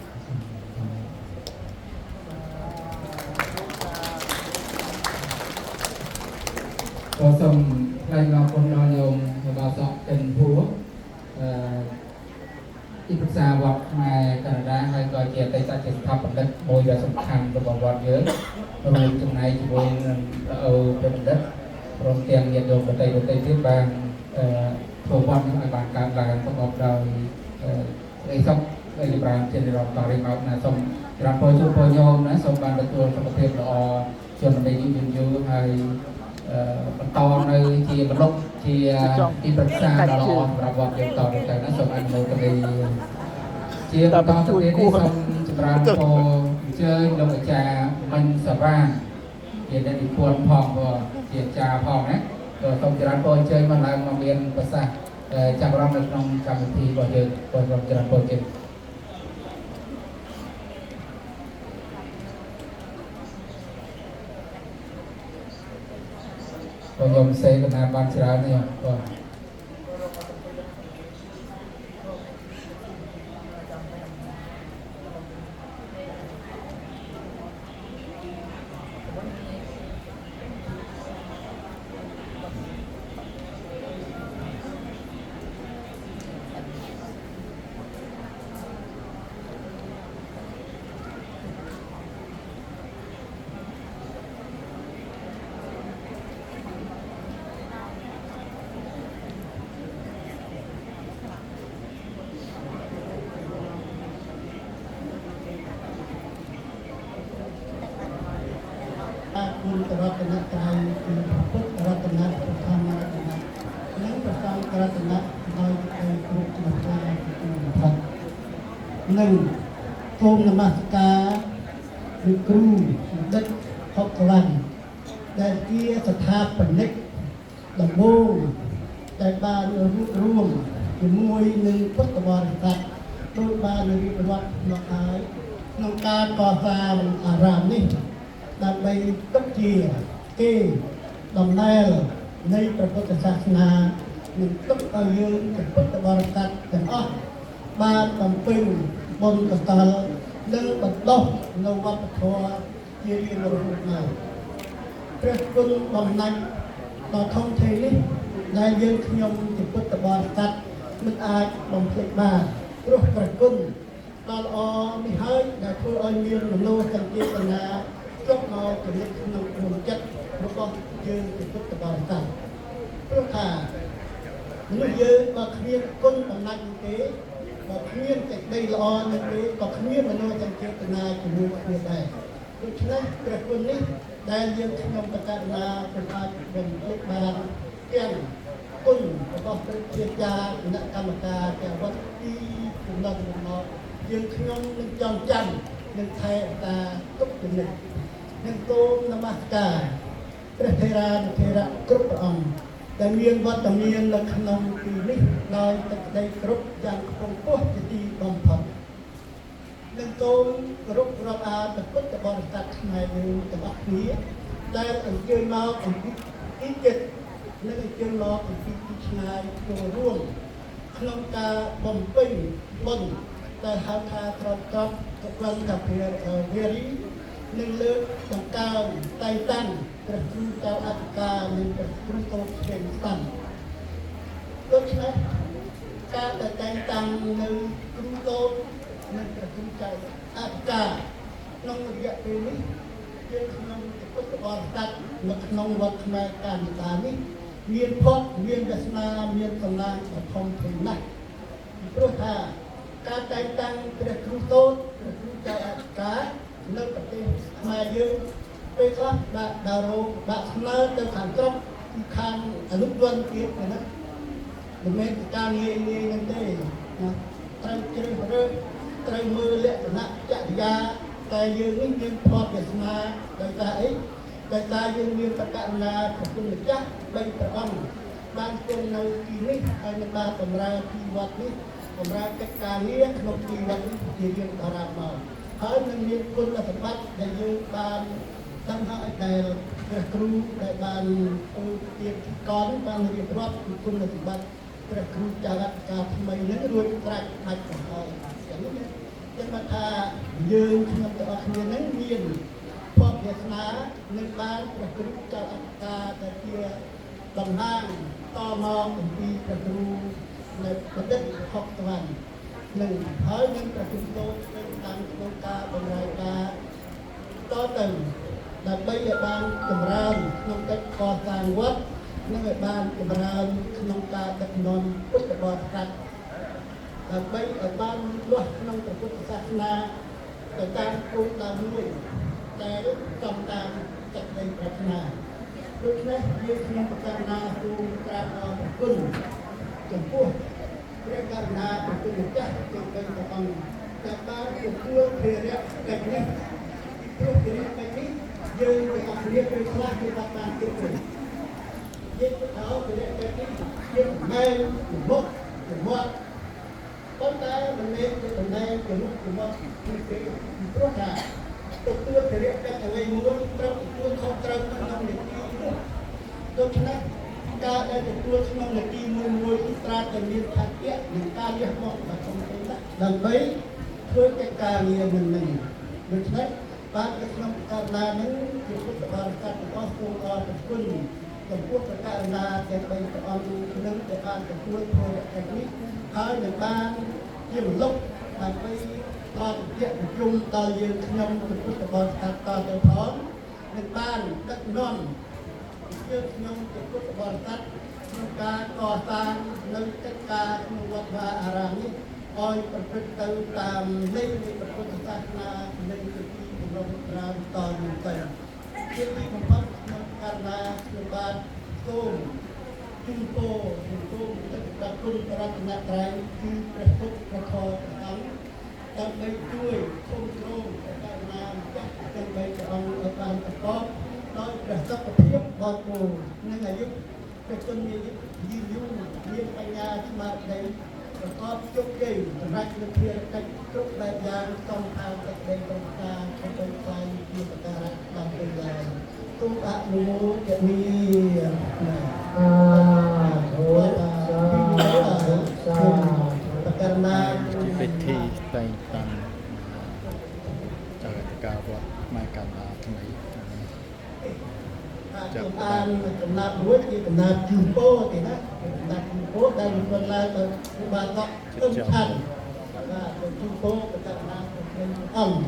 ก็ส่งรายงานคนนอนยมบาสอบเป็นผู้ที่ปรึกษาวัดในแคนาดาให้ก็เกียรติจากเจ็ดทับบันทึกโดยจะสำคัญระบบวัดเยอะรวมถึงในที่บนเอาเป็นบันทึกรวมเตียงเย็นโยมบันไดที่บางโถวันบางการบางประกอบโดยไอ้ซอกไอ้บางเช่นเราต่อเรียนเอานะส่งรับโปรชุโปรโยมนะส่งบางตัวสมเด็จละอจนไปยืนอยู่ให้បន្តនៅជាប្លុកជាទីប្រឹក្សាដ៏ល្អសម្រាប់វត្តយើងតទៅណាសូមអនុមោទនាជាបន្តទៅទៀតនេះសូមចម្រើនពរអញ្ជើញលោកអាចារ្យមិញសវ៉ាជាអ្នកនិពន្ធផងជាអាចារ្យផងណាក៏សូមចម្រើនពរអញ្ជើញមកឡើងមកមានប្រសាសន៍ចាប់អារម្មណ៍នៅក្នុងកម្មវិធីរបស់យើងក៏សូមចម្រើនពរជ័យก็ยอมเซกันนาบานชราเนี่ยก็คุณรัตนตรัยคุณพุทธรัตนะธรรมรัตนะและประสานรัตนะโดยใจครูมาจารย์คุณพัฒน์หนึ่งโทมนมัสการคือครูดักฮอกวันได้เกี่ยสถาปนิกดำบูได้บานร่วมอยู่มวยหนึ่งพุทธบริษัทโดยบานในวิวัฒน์มาขายนองการก่อสร้างอารามนี้ដើម្បីទុកជាគេដំណើរនៃព្រះពុទ្ធសាសនានឹងទុកឲ្យយើងពុទ្ធបរិស័ទទាំងអស់បានបំពេញបុណ្យកុសលនិងបណ្ដុះនៅវប្បធម៌ជារៀងរហូតមកព្រះគុណបំណាច់ដ៏ធំធេងនេះដែលយើងខ្ញុំជាពុទ្ធបរិស័ទមិនអាចបំភ្លេចបានព្រោះព្រះគុណដ៏ល្អនេះហើយដែលធ្វើឲ្យមានមនោសញ្ចេតនាចុះមកចំណុចក្នុងចិត្តរបស់យើងជាពុទ្ធបរិស័ទព្រោះថាមនុស្សយើងបើគ្មានគុណបំណាច់ទេបើគ្មានសេចក្តីល្អនឹងទេក៏គ្មានមនោសញ្ចេតនាជាមួយគ្នាដែរដូច្នេះព្រះគុណនេះដែលយើងខ្ញុំបកណ្ណាមិនអាចបំភ្លេចបានទាំងគុណរបស់ព្រះជាចាគណៈកម្មការទាំងវត្តទីចំណុចរបស់យើងខ្ញុំនឹងចងចាំនឹងថែតាទុកចំណុចនឹងទូលនមស្ការព្រះថេរានុថេរៈគ្រប់ព្រះអង្គដែលមានវត្តមាននៅក្នុងទីនេះដោយទឹកដីគ្រប់យ៉ាងខ្ពង់ខ្ពស់ជាទីបំផុតនឹងទូលគោរពរាប់អានពុទ្ធបរិស័ទខ្មែរយើងទាំងអស់គ្នាដែលអញ្ជើញមកអំពីទីចិត្តនិងអញ្ជើញមកអំពីទីឆ្ងាយចូលរួមក្នុងការបំពេញបុណ្យដែលហៅថាត្រង់កុសលកភិវេរីនឹងលើកបង្កើនតែងតាំងព្រះគ្រូចៅអធិការនិងព្រះគ្រូកោតផ្សេងស្ដាំដូច្នេះការតែងតាំងនៅគ្រូកោតនិងព្រះគ្រូចៅអធិការក្នុងរយៈពេលនេះយើងក្នុងពុទ្ធបរិស័ទនៅក្នុងវត្តខ្មែរកម្ពុជានេះមានផុតមានវាសនាមានកម្លាំងដ៏ធំធេងណាស់ព្រោះថាការតែងតាំងព្រះគ្រូកោតព្រះគ្រូចៅអធិការនៅប្រទេសខ្មែរយើង ពេលខ្លះដាក់រោដាក់ស្នើទៅខាងក្រប់ខាងអនុវត្តទៀតណាមិនមែនការងាយហ្នឹងទេណាត្រូវជ្រើសរើសត្រូវមើលលក្ខណៈចរិយាតែយើងនេះមានផ្នត់វាសនាដោយសារអីដោយសារយើងមានបកណ្ណាព្រះគុណម្ចាស់3ព្រះអង្គបានគង់នៅទីនេះហើយនឹងបានបម្រើទីវត្តនេះបម្រើកិច្ចការងារក្នុងទីវត្តនេះជារៀងដរាបមកហើយនឹងមានគុណសម្បត្តិដែលយើងបានដឹងហើយដែលព្រះគ្រូដែលបានធ្វើជាកនបានរៀបរាប់ពីគុណសម្បត្តិព្រះគ្រូចារការថ្មីនេះរួចត្រាច់ដាច់ទៅហើយចឹងណាចឹងមកថាយើងខ្ញុំទាំងអស់គ្នានឹងមានភពវាសនានឹងបានព្រះគ្រូចារការដែលជាតំណាងតមកអំពីព្រះគ្រូនៅប្រទេសហុកស្វ័ននឹងហើយនឹងព្រះគ្រូទោនឹងតាមក្នុងការបម្រើការតទៅដើម្បីឲ្យបានចម្រើនក្នុងកិច្ចកសាងវត្តនិងឲ្យបានចម្រើនក្នុងការដឹកនាំពុទ្ធបរិស័ទដើម្បីឲ្យបានលាស់ក្នុងព្រះពុទ្ធសាសនាទៅតាមគោលដៅមួយដែលចំតាមសេចក្តីប្រាថ្នាដូច្នេះយើងខ្ញុំប្រកាសណាទូលក្រាបអរគុណចំពោះព្រះករុណាព្រះគុណម្ចាស់ទាំង3ព្រះអង្គដែលបានទទួលភារៈកិច្ចនេះព្រោះភារៈកិច្ចនេះយើងទាំងអស់គ្នាពេលខ្លះគឺបានគិតទៅយើងទៅដល់ភារៈកិច្ចនេះយើងមិនមុខទៅមាត់ប៉ុន្តែមិនមែនជាតំណែងជាមុខជាមាត់នេះទេព្រោះថាទទួលភារៈកិច្ចអ្វីមួយត្រូវទទួលខុសត្រូវក្នុងនីតិនោះដូច្នេះការដែលទទួលក្នុងនីតិមួយត្រាតែមានថាគៈនិងការលះបង់របស់ខ្លួនដើម្បីធ្វើកិច្ចការងារនឹងដូច្នេះបាននៅក្នុងករណីនេះជាពុទ្ធបរិស័ទទាំងអស់សូមអរគុណចំពោះព្រះករុណាទាំង3ព្រះអង្គនឹងដែលបានទទួលភារកិច្ចនេះហើយនឹងបានជាមលុបដើម្បីតបជាប្រជុំដល់យើងខ្ញុំពុទ្ធបរិស័ទតទៅផងនឹងបានដឹកនាំយើងខ្ញុំពុទ្ធបរិស័ទក្នុងការកសាងនៅកិច្ចការក្នុងវត្តវាអារាមនេះឲ្យប្រព្រឹត្តទៅតាមលេខនៃពុទ្ធសាសនានិងទីរំប្រាំតទៅជាទីបំផុតក្នុងករណីគឺបានសូមជូនពរទឹកដល់គុណរតនត្រ័យគឺព្រះពុទ្ធព្រះធម៌ព្រះអង្គដើម្បីជួយគុំគ្រងព្រះករុណាម្ចាស់ទាំង3ព្រះអង្គឲ្យបានប្រកបដោយព្រះសុខភាពបរិបូរណ៍និងអាយុព្រះគុណមានយឺនយូរមានបញ្ញាស្មារតីប្រកបជោគជ័យសម្រាប់នឹងភារកិច្ចគ្រប់បែបយ៉ាងសំខាន់តែក្តីប្រការក្នុងខ្លាយជាប្រការដល់ពេលឡើងទូអនុមោទនីប្រការណាពិធីតែងតាំងចរន្តការវត្តខ្មែរកម្ពុជាថ្មីចំតាមចំណាប់មួយជាចំណាប់ជូពោទេណាចំណាប់ជូពោដែលមិនឡើងទៅបានតក់ទឹមឆាន់បាទជូពោប្រកាសណាក្នុងអង្គ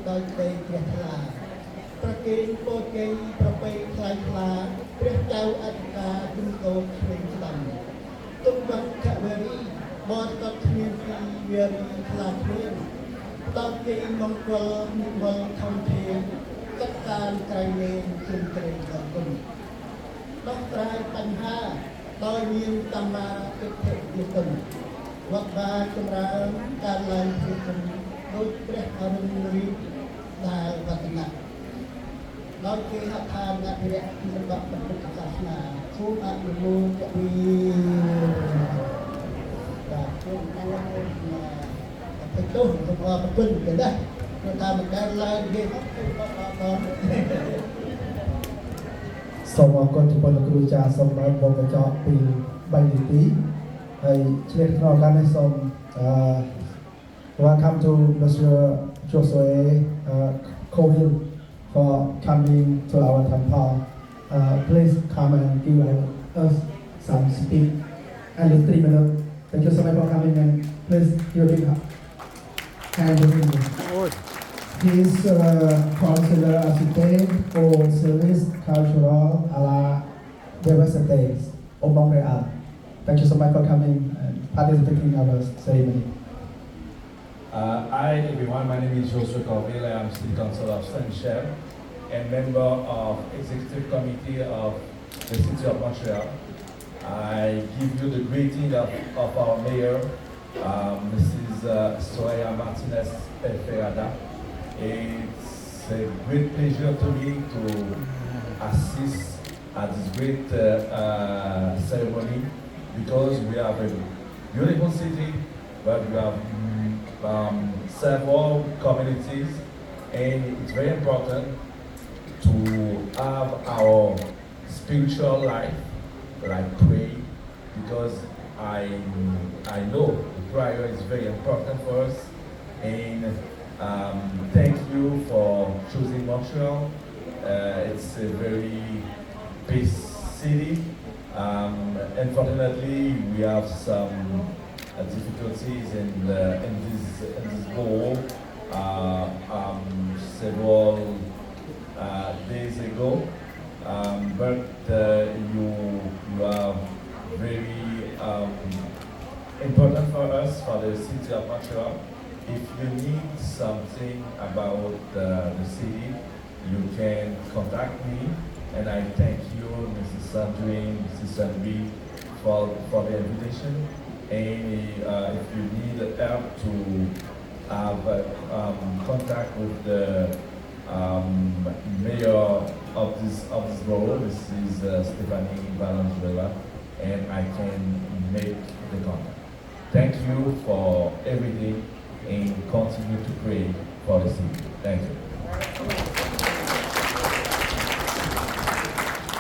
ដោយទេព្រះថ្លាប្រគេនពោជ័យប្រពៃថ្លៃថ្លាព្រះចៅអធិការជំនួយឆ្វេងស្ដាំទុំវង្ខវរីបនតគ្មានពីវារីខ្លាគ្មានតបគេមង្គលនិមលធម្មធានកិច្ចការក្រៃលែងជុំត្រេកដល់គុណដោះស្រាយបញ្ហាដោយមានសម្មាទិដ្ឋិជាគុណវត្តបាចម្រើនការឡើងជាគុណដោយព្រះអរុណរីដែលវត្តនៈដោយគេហដ្ឋានអភិរក្សសម្បត្តិពុទ្ធសាសនាសូមអនុមោទនីបាទសូមអនុមោទនាទៅទោសសូមអរគុណទៅដែរព្រោះតាមការឡើងគេអត់ទៅដល់សូមអរគុណចំពោះលោកគ្រូចាសូមបើកវងកញ្ចក់ពី3នាទីហើយឆ្លៀតក្នុងឱកាសនេះសូមwelcome to Mr. Josue Kohin for coming to our temple. Please come and give us some speak at least 3 minutes. Thank you so much for coming and please give him hand to him. He's considered assistant for service cultural ala diversity of Montreal. Thank you so much for coming and participating in our ceremony. Hi everyone, my name is Joshua Corville. I'm City Council of Saint Michel and member of Executive Committee of the City of Montreal. I give you the greeting of our mayor, Mrs. Soraya Martinez Ferrada. It's a great pleasure to me to assist at this great ceremony because we have a beautiful city, but we have several communities, and it's very important to have our spiritual life, like pray, because I know the prayer is very important for us. And thank you for choosing Montreal. It's a very peace city. Unfortunately, we have some difficulties in this goal several days ago, but you are very important for us, for the city of Montreal. If you need something about the city, you can contact me, and I thank you, Mrs. Sandrine, Mrs. Sandri, for the invitation. And if you need help to have contact with the mayor of this borough, this is Stephanie Valenzuela, and I can make the contact. Thank you for everything, and continue to pray for the city. Thank you.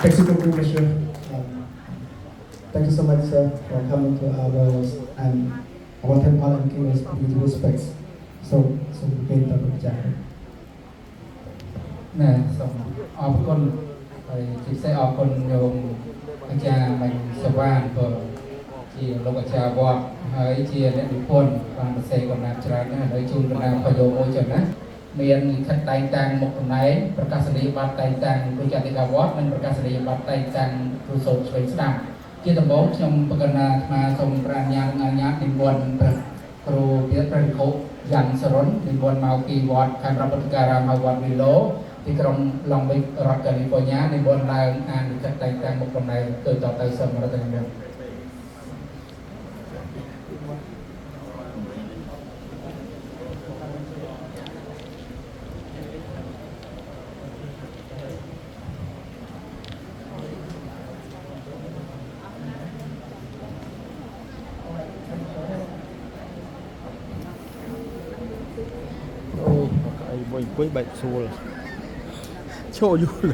Thank you, Commissioner. Thank you so much, sir, for coming to our and our temple and giving us beautiful respects. So begin the program. ណាសូមអរគុណហើយជាពិសេសអរគុណញោមអាចារ្យមិនសវ៉ានព្រោះជាលោកអាចារ្យវត្តហើយជាអ្នកនិពន្ធបានសរសេរកំណាព្យច្រើនណាស់ហើយជួនកំណាព្យប្រយោគមួយចឹងណាមានលិខិតតែងតាំងមុខតំណែងប្រកាសនីយបត្រតែងតាំងគ្រូចតិកាវត្តនិងប្រកាសនីយបត្រតែងតាំងគ្រូសូត្រឆ្វេងស្ដាប់ជាដំបូងខ្ញុំបកណ្ណាអាត្មាសូមប្រាជ្ញានិមន្តព្រះគ្រូពាក្យព្រះវិខុយ៉ាងសរុននិមន្តមកពីវត្តខាងរពុទ្ធការាមវត្តវិឡូទីក្រុងឡុងវិករដ្ឋកាលីហ្វ័រញ៉ានិមន្តឡើងអានលិខិតតែងតាំងមុខតំណែងដូចតទៅសូមរដ្ឋនិមន្ត Với bệnh xua là cho vô là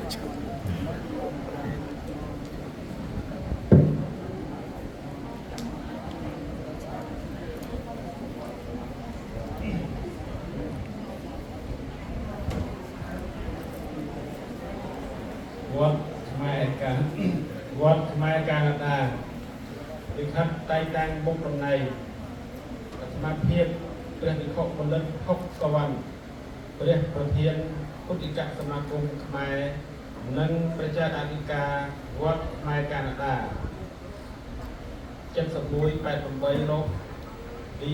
What my Canada thì khách tay đang bốc trong này mà phiềnព្រះវិខុពលិតហុកសវណ្ណព្រះប្រធានពុទ្ធិកសមាគមខ្មែរនិងប្រជាអធិការវត្តខ្មែរកាណាដា7188លោកទី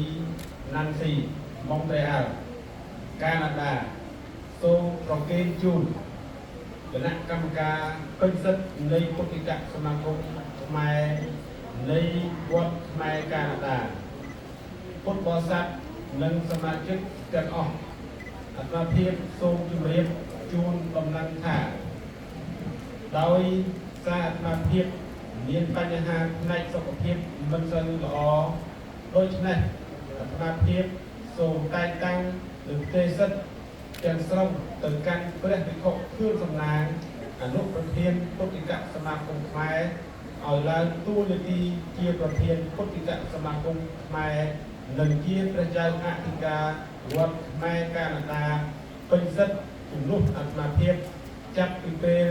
ណាន់ស៊ីម៉ុងត្រេអាល់កាណាដាសូមប្រគេនជូនគណៈកម្មការពេញសិទ្ធិនៃពុទ្ធិកសមាគមខ្មែរនៃវត្តខ្មែរកាណាដាពុទ្ធបរិស័ទនិងសមាជិកទាំងអស់អាត្មាភាពសូមជម្រាបជូនដំណឹងថាដោយសារអាត្មាភាពមានបញ្ហាផ្នែកសុខភាពមិនសូវល្អដូច្នេះអាត្មាភាពសូមតែងតាំងឬទេសិទ្ធទាំងស្រុងទៅកាន់ព្រះវិខុខឿនសំណាងអនុប្រធានពុទ្ធិកសមាគមខ្មែរឲ្យឡើងតួនាទីជាប្រធានពុទ្ធិកសមាគមខ្មែរនិងជាព្រះចៅអធិការវត្តខ្មែរកាណាដាពេញសិទ្ធិជំនួសអាត្មាភាពចាប់ពីពេល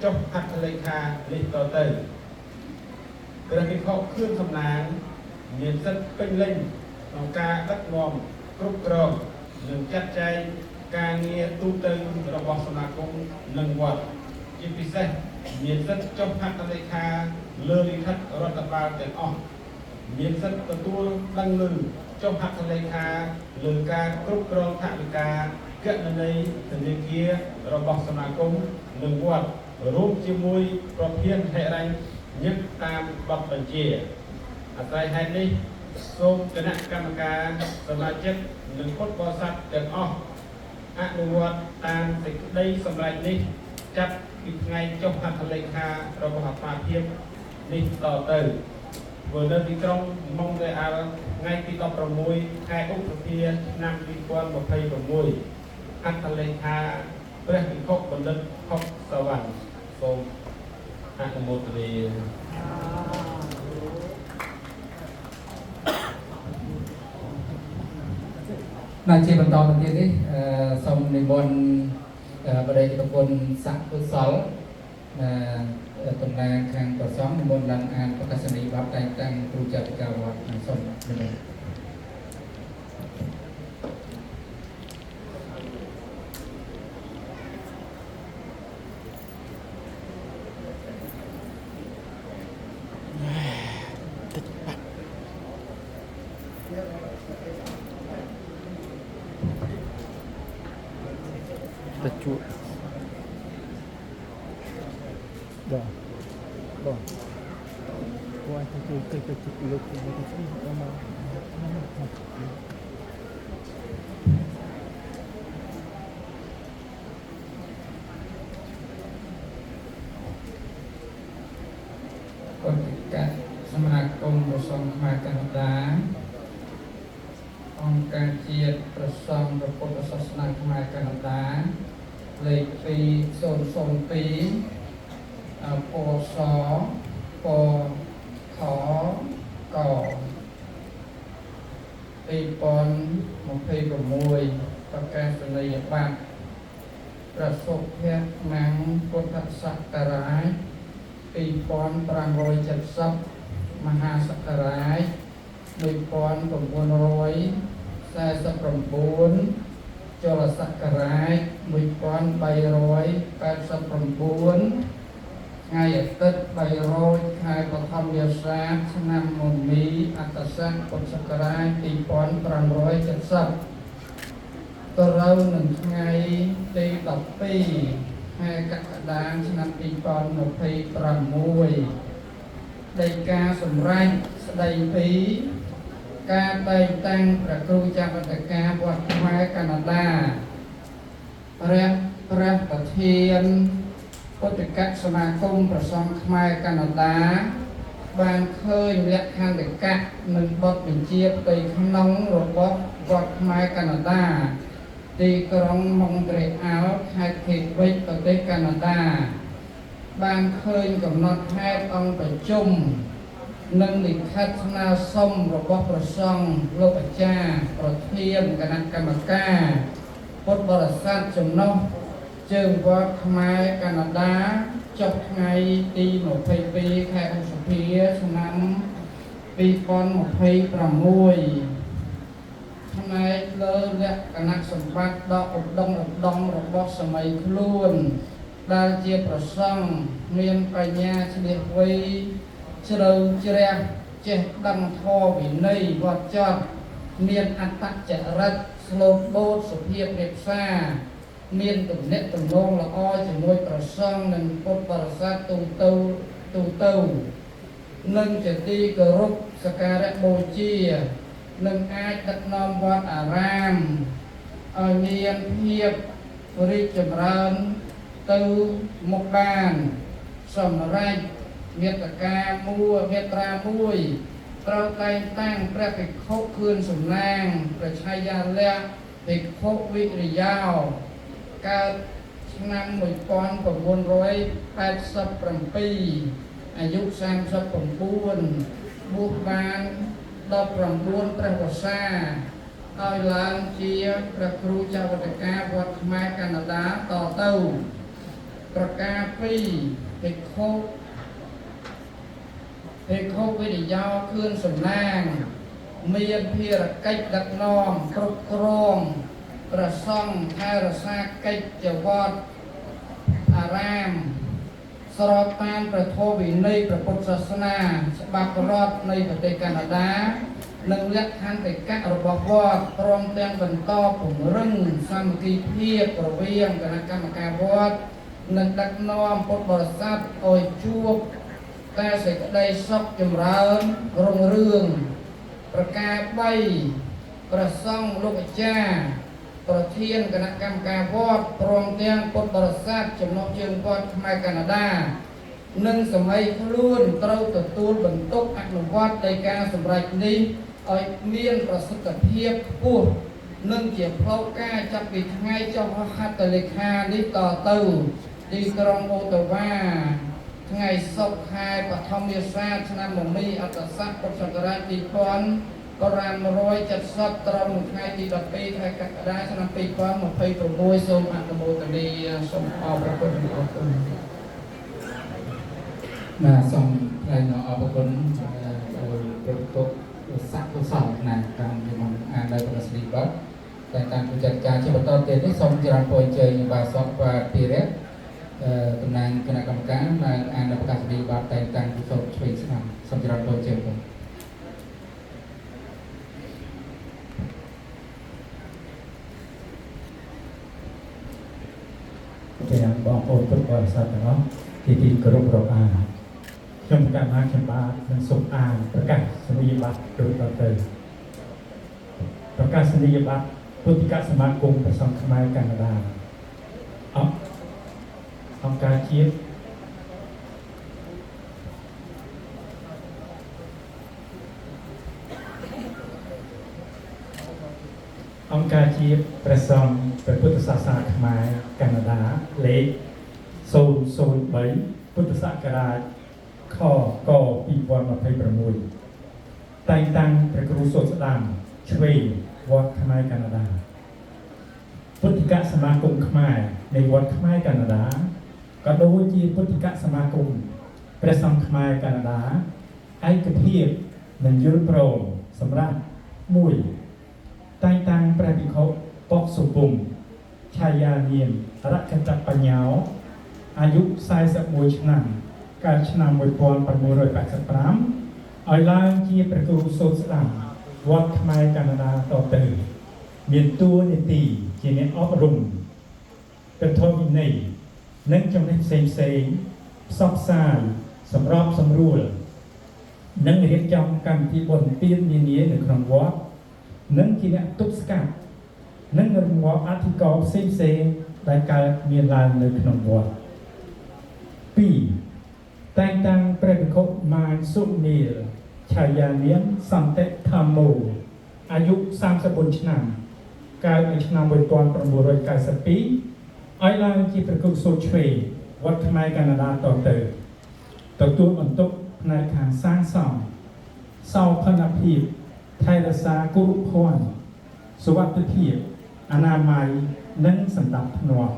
ចុះហត្ថលេខានេះតទៅព្រះវិខុខឿនសំណាងមានសិទ្ធិពេញលេញក្នុងការដឹកនាំគ្រប់គ្រងនិងចាត់ចែងការងារទូទៅរបស់សមាគមនិងវត្តជាពិសេស មានសិទ្ធិចុះហត្ថលេខាលើលិខិតរដ្ឋបាលទាំងអស់មានសិទ្ធិទទួលដឹងឮចុះហត្ថលេខាលើការគ្រប់គ្រងថវិកាគណនេយ្យធនាគាររបស់សមាគមនិងវត្តរួមជាមួយប្រធានហិរញ្ញិកតាមបទបញ្ជាអាស្រ័យហេតុនេះសូមគណៈកម្មការសមាជិកនិងពុទ្ធបរិស័ទទាំងអស់អនុវត្តតាមសេចក្តីសម្រេចនេះចាប់ពីថ្ងៃចុះហត្ថលេខារបស់អាត្មាភាពនេះតទៅធ្វើនៅទីក្រុងម៉ុងរ៉េអាល់ថ្ងៃទី16ខែឧសភាឆ្នាំ2026ហត្ថលេខាព្រះភិក្ខុបណ្ឌិតខុសសវណ្ណសូមអនុមោទនា នៅជាបន្តទៅទៀតនេះសូមនិមន្តបរិយាប្រពន្ធស័ក្តិគុសលតំណាងខាងប្រសងនិមន្តឡើងអានប្រកាសនីយប័ត្រតែងតាំងគ្រូចាត់ការវត្តសូមនិមន្ត ta chuột đó đó qua cái lực mà còn cả samaha công của song khai Canadaអង្គការជាតិប្រសង់ព្រះពុទ្ធសាសនាខ្មែរកាណាដាលេខ2002ពសពខក2026ប្រកាសនីយប័ត្រប្រសុភៈណាំងពុទ្ធសករាជ2570មហាសករាជ 1949 ចលសករាជ 1389 ថ្ងៃអាទិត្យ 300 ខែបឋមយាសាឆ្នាំមមីអត្តស័កពុទ្ធសករាជ 2570 ទៅត្រូវនឹងថ្ងៃទី 12 ខែកក្កដាឆ្នាំ 2026 ដីកាសម្រេចស្ដីពីការតែងតាំងព្រះគ្រូចាស់វត្តការវត្តខ្មែរកាណាដាព្រះប្រធានពុទ្ធកសមាគមព្រះសង្ឃខ្មែរកាណាដាបានឃើញលក្ខន្តិកៈនិងបទបញ្ជាផ្ទៃក្នុងរបស់វត្តខ្មែរកាណាដាទីក្រុងម៉ុងត្រេអាល់ខេត្តខេបវិចប្រទេសកាណាដាបានឃើញកំណត់ហេតុអង្គប្រជុំ និងលិខិតស្នើសុំរបស់ព្រះសង្ឃលោកអាចារ្យប្រធានគណៈកម្មការពុទ្ធបរិស័ទចំណុះជើងវត្តខ្មែរកាណាដាចុះថ្ងៃទី 22 ខែឧសភាឆ្នាំ 2026 ផ្នែកលើលក្ខណៈសម្បត្តិដ៏ឧត្តមរបស់សម័យខ្លួនដែលជាព្រះសង្ឃមានបញ្ញាជ្រះវៃ ជ្រៅជ្រះចេះដឹងធម៌វិន័យវត្តចត់មានអត្តចរិតស្លូតបូតសុភាពរៀបសារមានទំនាក់ទំនងល្អជាមួយព្រះសង្ឃនិងពុទ្ធបរិស័ទទូទៅនិងជាទីគោរពសក្ការៈបូជានិងអាចដឹកនាំវត្តអារាមឲ្យមានភាពរីកចម្រើនទៅមុខបានសម្រាប់មេត្តាមួយត្រូវតែងតាំងព្រះភិក្ខុខឿនសំណាងប្រឆាយាលៈភិក្ខុវិរិយោកើតឆ្នាំ 1987 អាយុ 39 បួសបាន19 ព្រះវស្សាឲ្យឡើងជាព្រះគ្រូចៅវត្តការវត្តខ្មែរកាណាដាតទៅប្រការ2ភិក្ខុវិរិយោខឿនសំណាងមានភារកិច្ចដឹកនាំគ្រប់គ្រងព្រះសង្ឃថែរក្សាកិច្ចវត្តអារាម ស្របតាមព្រះធម៌វិន័យព្រះពុទ្ធសាសនាច្បាប់រដ្ឋនៃប្រទេសកាណាដានិងលក្ខន្តិកៈរបស់វត្តព្រមទាំងបន្តពង្រឹងសាមគ្គីភាពរវាងគណៈកម្មការវត្តនិងដឹកនាំពុទ្ធបរិស័ទឲ្យជួបតែសេចក្តីសុខចម្រើនរុងរឿងប្រការ3ព្រះសង្ឃលោកអាចារ្យប្រធានគណៈកម្មការវត្តព្រមទាំងពុទ្ធបរិស័ទចំណុះជើងវត្តខ្មែរកាណាដានិងសម័យខ្លួនត្រូវទទួលបន្ទុកអនុវត្តនៃការសម្រេចនេះឲ្យមានប្រសិទ្ធភាពខ្ពស់និងជាផ្លូវការចាប់ពីថ្ងៃចុះហត្ថលេខានេះតទៅទីក្រុងអូតាវ៉ាថ្ងៃសុក្រខែបឋមមេសាឆ្នាំមមីអត្តស័កពុទ្ធសករាជ2570ត្រឹមថ្ងៃទី12ខែកក្កដាឆ្នាំ2026សូមអនុមោទនាសូមអរគុណអរគុណ Nah, som lain apa pun untuk satu sal nah kan memang ada terlibat dan kan penjaga betul ini som jalan pointer yang basok pada period tenang kena kamkan dan anda bekas terlibat tentang pusat switch nah som jalan pointer pun yang bang untuk barisan nó thì kerup rok a ខ្ញុំកម្មការខ្ញុំបាទនឹងសូមអានប្រកាសនីយបត្រដូចតទៅប្រកាសនីយបត្រពុទ្ធិកសមាគមព្រះសង្ឃខ្មែរកាណាដាអង្គការជាតិព្រះសង្ឃព្រះពុទ្ធសាសនាខ្មែរកាណាដាលេខ003ពុទ្ធសករាជ ខក2026 តែងតាំងព្រះគ្រូសូត្រស្ដាំឆ្វេងវត្តខ្មែរកាណាដាពុទ្ធិកសមាគមខ្មែរនៃវត្តខ្មែរកាណាដាក៏ដូចជាពុទ្ធិកសមាគមព្រះសង្ឃខ្មែរកាណាដាឯកភាពនិងយល់ព្រមសម្រាប់1តែងតាំងព្រះភិក្ខុប៉ុកសុភុំឆាយានាមរកតបញ្ញោអាយុ41ឆ្នាំ កាលឆ្នាំ 1985 ឲ្យឡើងជាព្រះគ្រូសូត្រស្ដាំវត្តខ្មែរកាណាដាតទៅមានតួនាទីជាអ្នកអប់រំព្រះធម៌វិន័យនិងចំណេះផ្សេងៗផ្សព្វផ្សាយសម្របសម្រួលនិងរៀបចំកម្មវិធីបុណ្យទាននានានៅក្នុងវត្តនិងជាអ្នកទប់ស្កាត់និងរងាប់អធិការផ្សេងៗដែលកើតមានឡើងនៅក្នុងវត្ត 2 តែងតាំងព្រះភិក្ខុម៉ានសុនីលឆាយានាមសន្តិធម្មោអាយុ34ឆ្នាំកើតនៅឆ្នាំ 1992 ឲ្យឡើងជាព្រះគ្រូសូត្រឆ្វេងវត្តខ្មែរកាណាដាតទៅទទួលបន្ទុកផ្នែកខាងសាងសង់សោភណភាពថែរក្សាគរុភ័ណ្ឌសុវត្ថិភាពអនាម័យនិងសណ្ដាប់ធ្នាប់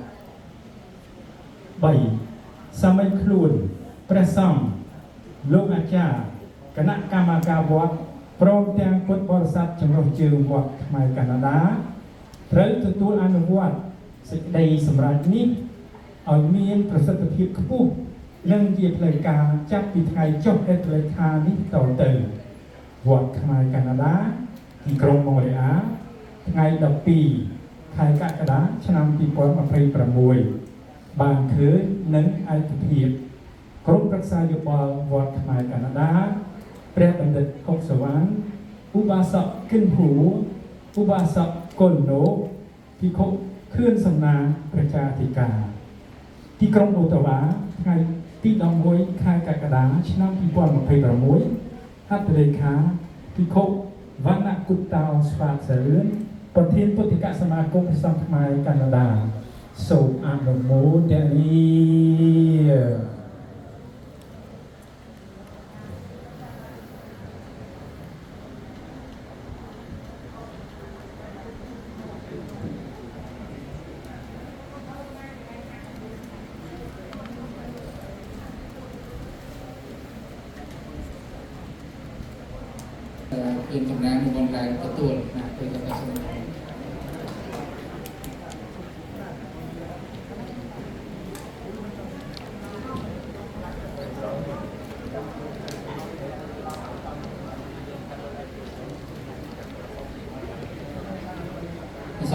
3 សម័យខ្លួន ព្រះសង្ឃលោកអាចារ្យគណៈកម្មការវត្តព្រមទាំងពុទ្ធបរិស័ទចម្រុះជើងវត្តខ្មែរកាណាដាត្រូវទទួលអនុវត្តសេចក្តីសម្រេចនេះឲ្យមានប្រសិទ្ធភាពខ្ពស់និងជាផ្លូវការចាប់ពីថ្ងៃចុះហត្ថលេខានេះតទៅវត្តខ្មែរកាណាដាទីក្រុងម៉ុងរ៉េអាល់ថ្ងៃ 12 ខែកក្កដាឆ្នាំ 2026 បានឃើញនឹងឯកភាព ក្រុមប្រឹក្សាយោបល់វត្តខ្មែរកាណាដាព្រះបណ្ឌិតហុកសវណ្ណឧបាសកគិនហួរឧបាសកកុលណូភិក្ខុខឿនសំណាងប្រជាធិការទីក្រុងអូតាវ៉ាថ្ងៃទី 11 ខែកក្កដាឆ្នាំ 2026 ហត្ថលេខាភិក្ខុវណ្ណគុតតោស្វាតសរឿនប្រធានពុទ្ធិកសមាគមព្រះសង្ឃខ្មែរកាណាដាសូមអនុមោទនា Yang sebenarnya menggunakan betul nah itu kata semua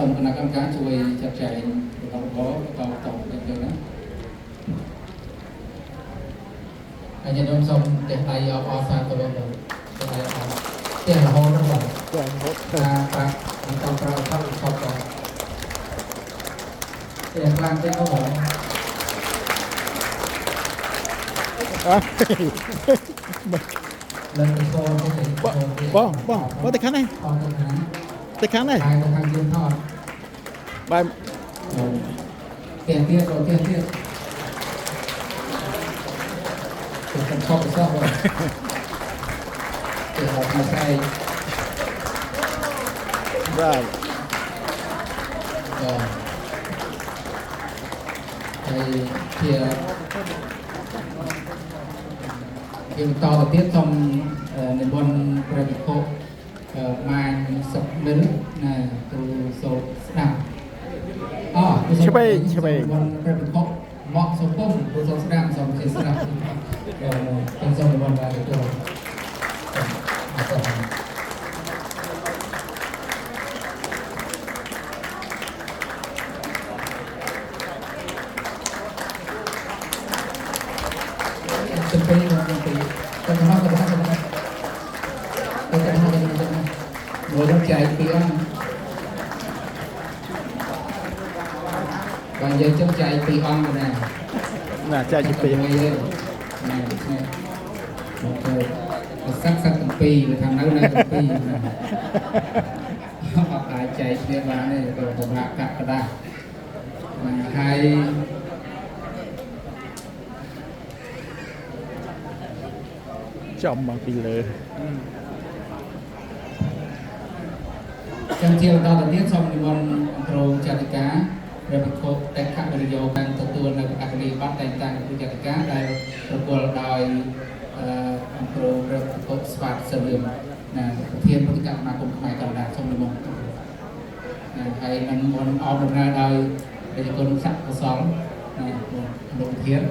សូមគណៈកម្មការជួយចាត់ចែងរបស់របរតទៅណាហើយញាតិញោមសូមផ្ទះដៃអបអរសាទរដល់ផ្ទះដៃអបផ្ទះរហូតដល់បាទ Dạ, hốt. ការប្រាក់បន្តប្រើផលិតផលទៅផ្ទះខ្លាំងទេបង À. លើកទៅចូលទៅ Bông, tới khán này. អរគុណណាស់ Tới khán này. ហើយទៅខាងយើងថត Bài ទៀតទៀតទៅទៀតទៀតទៅកំខប់សោះបងទៅមកស្អី Rồi. ហើយជាបន្តទៅទៀតសូមនិមន្តព្រះភិក្ខុម៉ាញសុខមិលណាគ្រូសូត្រស្ដាប់ឆ្វេង និមន្តព្រះភិក្ខុមកសុភមគ្រូសូត្រស្ដាប់សូមជាស្ដាប់ខ្ញុំសូមនិមន្តព្រះភិក្ខុទៅពេលទៅមកទៅមកចែកពីអង្គបើយើងចង់ចែកពីអង្គណា Nè, chào chị Phi. មកទៅសាក់ទាំងពីរខាងនៅទាំងពីរណាអត់អាចចែកគ្នាបានទេទៅប្រហាក់កាក់ក្តាស់ហើយ Chồng bằng phi lơ. ចឹងជាបន្តទៅទៀតសូមនិមន្តគ្រូចតិកាព្រះភិក្ខុតេខៈវិរិយោបានទទួលនៅអគ្គនាប័ត្រតែងតាំងគ្រូចតិកាដែលប្រគល់ដោយគ្រូព្រះភិក្ខុស្វាតសលឹមណាប្រធានពុទ្ធិកសមាគមខ្មែរកណ្ដាលសូមនិមន្តណាហើយនឹងមុនអបដំណើរដោយព្រះគុណស័ក្តិកុសលណាលោកប្រធាន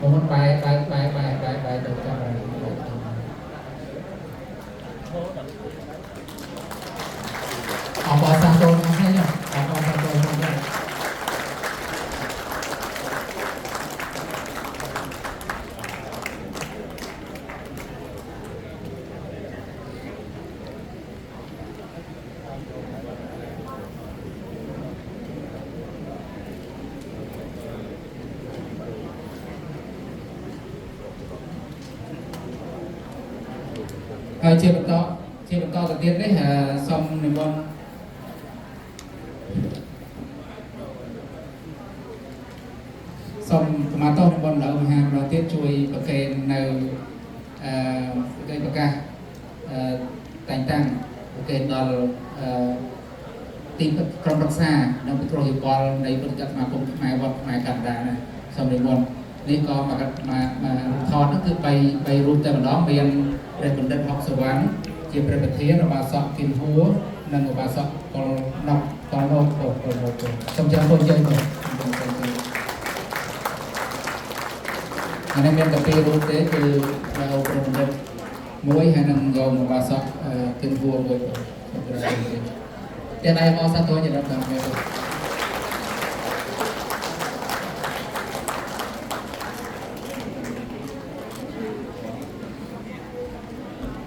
បងបាយទៅចាប់ហើយអបអរសាទរមកនេះអបអរសាទរមកនេះហើយជាបន្តទៅទៀតនេះសូមនិមន្តសូមសមាទិនិមន្តដល់មហាប្រទៀតជួយប្រកេននៅសេចក្តីប្រកាសតែងតាំងប្រកេនដល់ទីក្រុមប្រឹក្សានិងពិគ្រោះយោបល់នៃពុទ្ធិកសមាគមខ្មែរវត្តខ្មែរកណ្ដាលណាសូមនិមន្តនេះក៏មកថតនោះគឺ3រូបតែម្ដងមានព្រះបណ្ឌិតហុកសវណ្ណជាព្រះប្រធានឧបាសកគិនហួរនិងឧបាសកកុលណប់កុលណប់សូមជម្រាបពរជ័យបងអានេះមានតែពីររូបទេគឺព្រះបណ្ឌិតមួយហើយនឹងយកឧបាសកគិនហួរមួយសូមជម្រាបពរជ័យតែដៃអបអរសាទរជាដល់តាមនេះ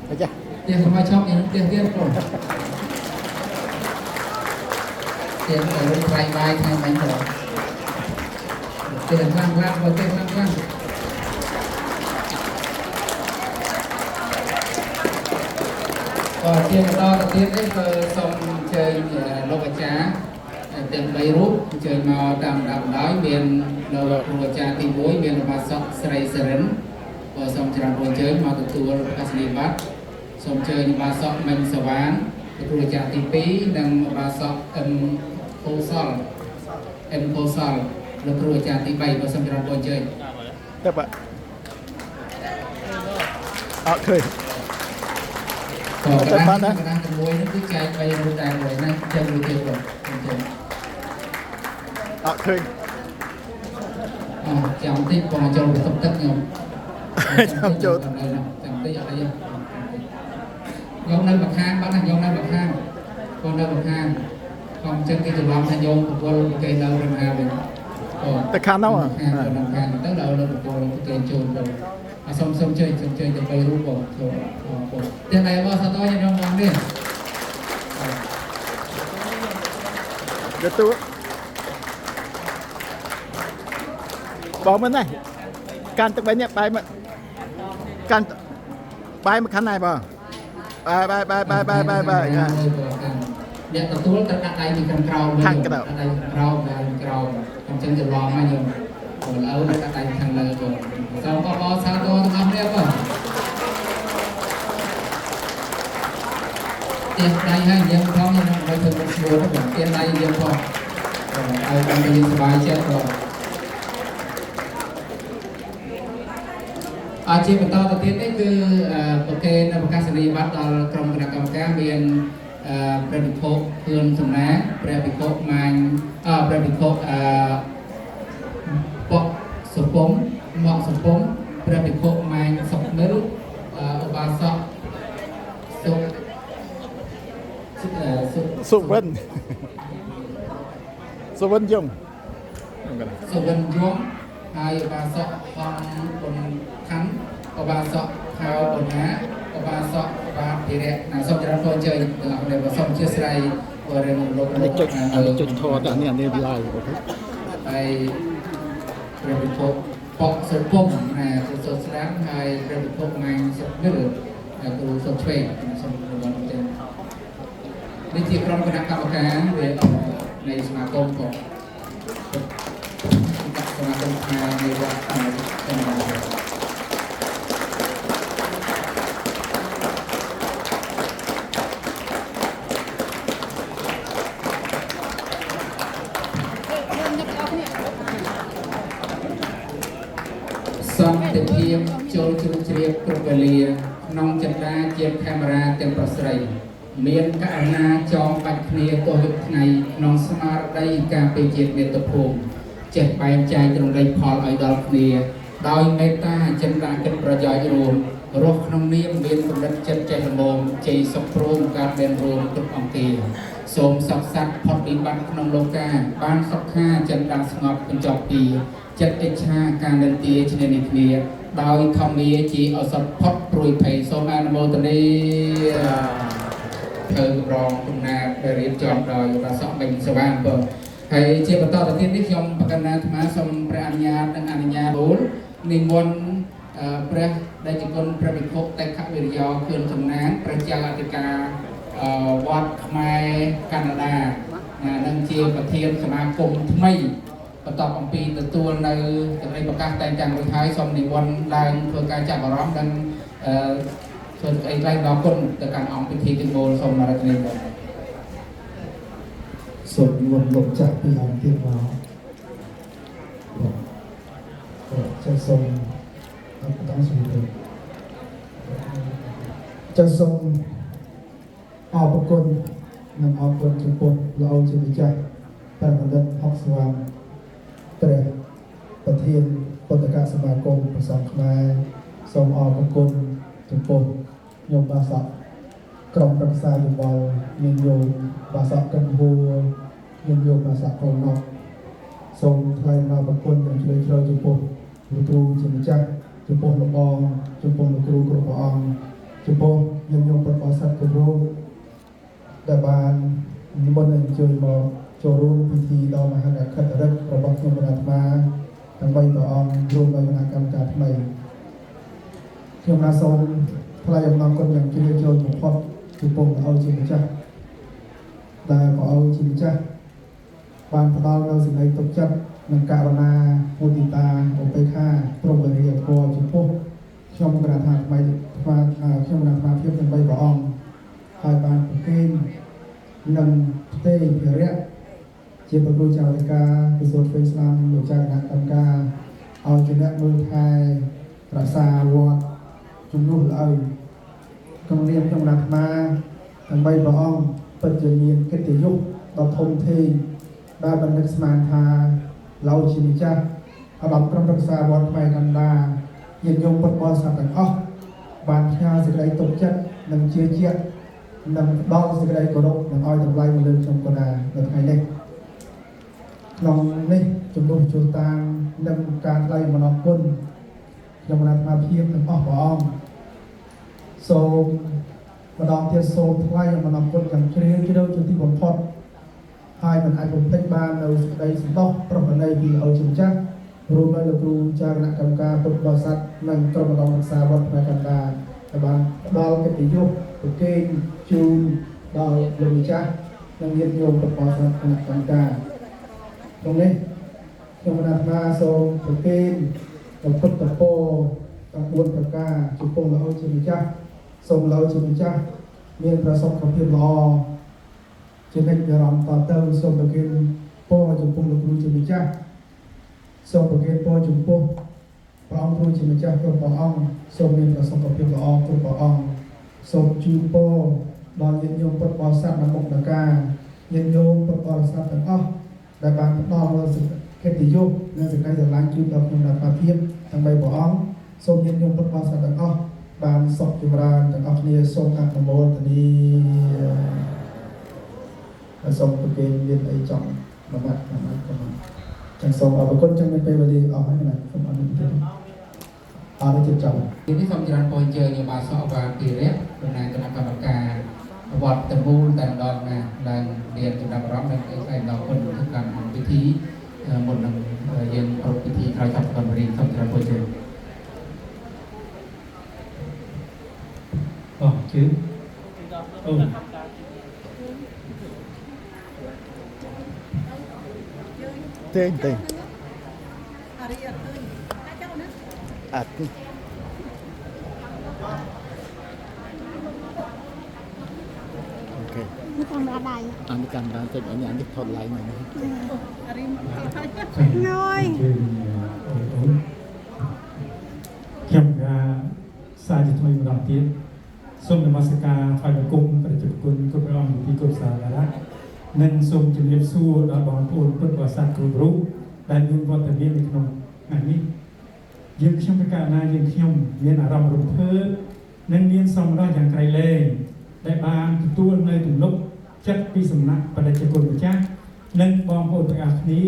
Đấy chưa? ទៀតកុំឲ្យឈប់យ៉ាងទៀតទៀតបងទៀតឲ្យថ្លៃបាយថ្ងៃមិញទៅទៀតខ្លាំងបើទៀតខ្លាំងក៏ជាបន្តទៅទៀតនេះគឺសូមអញ្ជើញលោកអាចារ្យទាំង3រូបអញ្ជើញមកតាមដំដោយមានលោកគ្រូអាចារ្យទី1មានឧបាសកស្រីសរិនក៏សូមច្រើនអញ្ជើញមកទទួលប្រកាសនីយបត្រសូមអញ្ជើញឧបាសកមិញសវណ្ណគ្រូអាចារ្យទី2និងឧបាសកអឹមកុសលលោកគ្រូអាចារ្យទី3ក៏សូមច្រើនអញ្ជើញ Tiếp ạ. Khơi. ក៏កណ្ដាលជាមួយនេះគឺចែក3រូបតែមួយណាចឹងមួយទៀតបងអញ្ចឹង Khơi. ចាំតិចបងចូលបន្ទប់ទឹកខ្ញុំ Chăm chốt. ចាំតិចអត់អី ยงในบักห้างบ้านยงในบักห้างคนในบักห้างcòn chân cái trường lòng thành nhung của cô cây đâu rừng hà mình Tại khán đâu à? Hàng tức là là của cô cây chôn rồi xong chơi từ cây rú của tiền này bao sao tôi như trong vòng đi Được tu bỏ mình này can tức bấy nhẹ bay mà can bay mà khán này vào bay dia betul terkadang di kontrol terkadang kontrol macam jelang aja kalau terkadang thằng lơ rồi sao có sao tôi không biết apa tiền đây hay nhiều không nhưng mà tôi không mua nó còn tiền đây nhiều không ai đang đi sờ bài chết rồiជាបន្តទៅទៀតនេះគឺប្រកេនប្រកាសនីយបត្រដល់ក្រុមគណៈកម្មការមានព្រះភិក្ខុខឿនសំណាព្រះភិក្ខុម៉ាញព្រះភិក្ខុបកសុពំមកសុពំព្រះភិក្ខុម៉ាញសុកមិលឧបាសកសុវិនយងហើយឧបាសកផងបុនខណ្ឌឧបាសកខៅបុនណាឧបាសកបាទភិរៈណាសូមចរពរជ័យដល់អ្នកប្រសំជាស្រ័យបរិមលោកនេះចុចធរតែនេះឡាយហើយព្រះវិភពបកសុពំណាគ្រូសូស្រាំហើយព្រះវិភពម៉ាញ់សុវិលគ្រូសូឆ្វេងសូមរំលឹកទៅនេះជាក្រុមគណៈកម្មការនៃសមាគមផងសមាគមខ្មែរនៃវត្តតាមសន្តិភាពចូលជ្រួតជ្រាបគ្រប់វេលាក្នុងចន្ទាជាកាមេរ៉ាទាំងប្រស្រីមានករណីចងបាច់គ្នាទោះយប់ថ្ងៃក្នុងស្មារតីការពារជាតិមាតុភូមិចេះបែងចែករំលែកផលឲ្យដល់គ្នាដោយមេត្តាចិន្តាគិតប្រយោជន៍រួមរស់ក្នុងនាមមានកម្រិតចិត្តចេះល្មមជ័យសុខព្រមការបានរួមគ្រប់អង្គាសូមសព្វសត្វផុតវិបត្តិក្នុងលោកាបានសុខាចិន្តាស្ងប់បញ្ចប់ពីចិត្តឥច្ឆាការនិន្ទាឈ្នះនេះគ្នាដោយធម្មាជាឱសថផុតព្រួយភ័យសូមអនុមោទនាធ្វើរងគុណាដែលរៀបចំដោយឧបាសកមិញសវ៉ានបងហើយជាបន្តទៅទៀតនេះខ្ញុំបកណ្ណាអាត្មាសូមព្រះអនុញ្ញាតនិងអនុញ្ញាតបុលនិមន្តព្រះដែលជាគុណព្រះភិក្ខុតេខវិរិយោខឿនសំណាងប្រជាអធិការវត្តខ្មែរកាណាដានិងជាប្រធានសមាគមថ្មីបន្តអំពីទទួលនៅសេចក្តីប្រកាសតែងតាំងរួចហើយសូមនិមន្តឡើងធ្វើការចាប់អារម្មណ៍និងធ្វើអីខ្លះដល់គុណទៅកាន់អង្គពិធីទាំងមូលសូមអរគុណបងសូមនិមន្តលោកចាក់ពីអង្គទៀតមកចាក់សូមអរគុណសូមទៅចាក់សូមអរគុណនិងអរគុណចំពោះលោកអូនជាម្ចាស់ព្រះបណ្ឌិតហុកស្វាមព្រះប្រធានពុទ្ធកសមាគមព្រះសង្ឃខ្មែរសូមអរគុណចំពោះញោមបាសកក្រុមប្រឹក្សាយោបល់មានញោមបាសកកំហួរមានញោមបាសកកូនណោះសូមថ្លែងអរគុណយ៉ាងជ្រាលជ្រៅចំពោះលោកគ្រូជាម្ចាស់ចំពោះលោកបងចំពោះលោកគ្រូគ្រប់ព្រះអង្គចំពោះញោមពុទ្ធបរិស័ទគ្រប់រូបដែលបាននិមន្តអញ្ជើញមកចូលរួមពិធីដ៏មហិមាខិតរិទ្ធរបស់ខ្ញុំអាត្មាដើម្បីព្រះអង្គរួមដោយគណៈកម្មការថ្មីខ្ញុំសូមថ្លែងអំណរគុណយ៉ាងជ្រាលជ្រៅបំផុតចំពោះព្រះអង្គជាម្ចាស់ដែលព្រះអង្គជាម្ចាស់បានផ្ដល់នូវសេចក្តីទុកចិត្តនិងករុណាមុទិតាឧបេក្ខាព្រមវិរិយធម៌ចំពោះខ្ញុំគណៈថ្មីខ្ញុំគណៈថ្មភាពដើម្បីព្រះអង្គហើយបានប្រគេននិងផ្ទេរភារៈជាប្រគល់ចៅអធិការពិសូចពេលស្លាមលោកចាគណៈកម្មការឲ្យជាអ្នកមើលថែរក្សាវត្តជំនួសឲ្យក្នុងនាមខ្ញុំអាត្មាដើម្បីព្រះអង្គពិតជាមានកិត្តិយសដ៏ធំធេងដែលបាននឹកស្មានថាលោកជាម្ចាស់អាដាមក្រុមប្រឹក្សាវត្តខ្មែរកណ្ដាញាតិញោមពុទ្ធបរិស័ទទាំងអស់បានផ្ញើសេចក្តីទុកចិត្តនិងជឿជាក់ នឹងដល់សេចក្តីគោរពនិងឲ្យតម្លៃមកលើខ្ញុំកណានៅថ្ងៃនេះក្នុងនេះជំនួសជួនតាំងនឹងការថ្លែងអំណរគុណខ្ញុំបានអាភិបទាំងអស់ព្រះអង្គសូមម្ដងទៀតសូមថ្លែងអំណរគុណយ៉ាងជ្រាលជ្រៅជាទីបំផុតហើយមិនអាចបំភ្លេចបាននៅសេចក្តីសន្តោសប្រពៃពីឪជំចាស់រួមដោយលោកគ្រូចារគណៈកម្មការពុទ្ធបរិស័ទនិងក្រុមឧត្តមសិក្សាវត្តផ្នែកកណ្ដាលដែលបានផ្ដល់កិត្តិយសប្រគេនជូនដល់លោកម្ចាស់និងញាតិញោមពុទ្ធបរិស័ទគណៈកម្មការក្នុងនេះខ្ញុំបានអាត្មាសូមប្រគេនពុទ្ធពរទាំង4ប្រការចំពោះលោកជាម្ចាស់សូមលោកជាម្ចាស់មានប្រសុខភាពល្អជានិច្ចនិរន្តរ៍តទៅសូមប្រគេនពរចំពោះលោកគ្រូជាម្ចាស់សូមប្រគេនពរចំពោះព្រះអង្គគ្រូជាម្ចាស់គ្រប់ព្រះអង្គសូមមានប្រសុខភាពល្អគ្រប់ព្រះអង្គសូមជូនពរដល់ញាតិញោមពុទ្ធបរិស័ទនៅមុខនការញាតិញោមពុទ្ធបរិស័ទទាំងអស់ដែលបានផ្ដល់កិត្តិយសនិងសេចក្តីស្រឡាញ់ជូនដល់ខ្ញុំដល់ព្រះភាពទាំង3ព្រះអង្គសូមញាតិញោមពុទ្ធបរិស័ទទាំងអស់បានសុខចម្រើនទាំងអស់គ្នាសូមអនុមោទនាសូមប្រគេនមានអីចង់មួយម៉ាត់ចឹងសូមអរគុណចឹងមានពេលវេលាអស់ហើយណាសូមអរគុណអរជិតចង់ Ini sama jalan pointer yang masuk apa kira dengan kenaการวัดตะบูแต่ดอนนะdan dia sudah berang dan saya lakukan denganพิธีบนyangพิธีใครทำกันบริษัทjalan pointer chứ tên tên à ok Nó còn ra đây. anh đi cầm ra tên ở nhà anh đi thôn lại này Rồi. ខ្ញុំសាជាថ្មីម្ដងទៀតសូមនមស្ការថ្វាយបង្គំព្រះជន្មគុណគ្រប់ព្រះអង្គទីគោរពសាការៈនិងសូមជម្រាបសួរដល់បងប្អូនពុទ្ធបរិស័ទគ្រប់រូបដែលមានវត្តមាននៅក្នុងថ្ងៃនេះយើងខ្ញុំប្រកាសណាយើងខ្ញុំមានអារម្មណ៍រំភើបនិងមានសម្រស់យ៉ាងក្រៃលែងដែលបានទទួលនៅទំនុកចិត្តពីសំណាក់បដិជ្ជគុណម្ចាស់និងបងប្អូនទាំងអស់គ្នា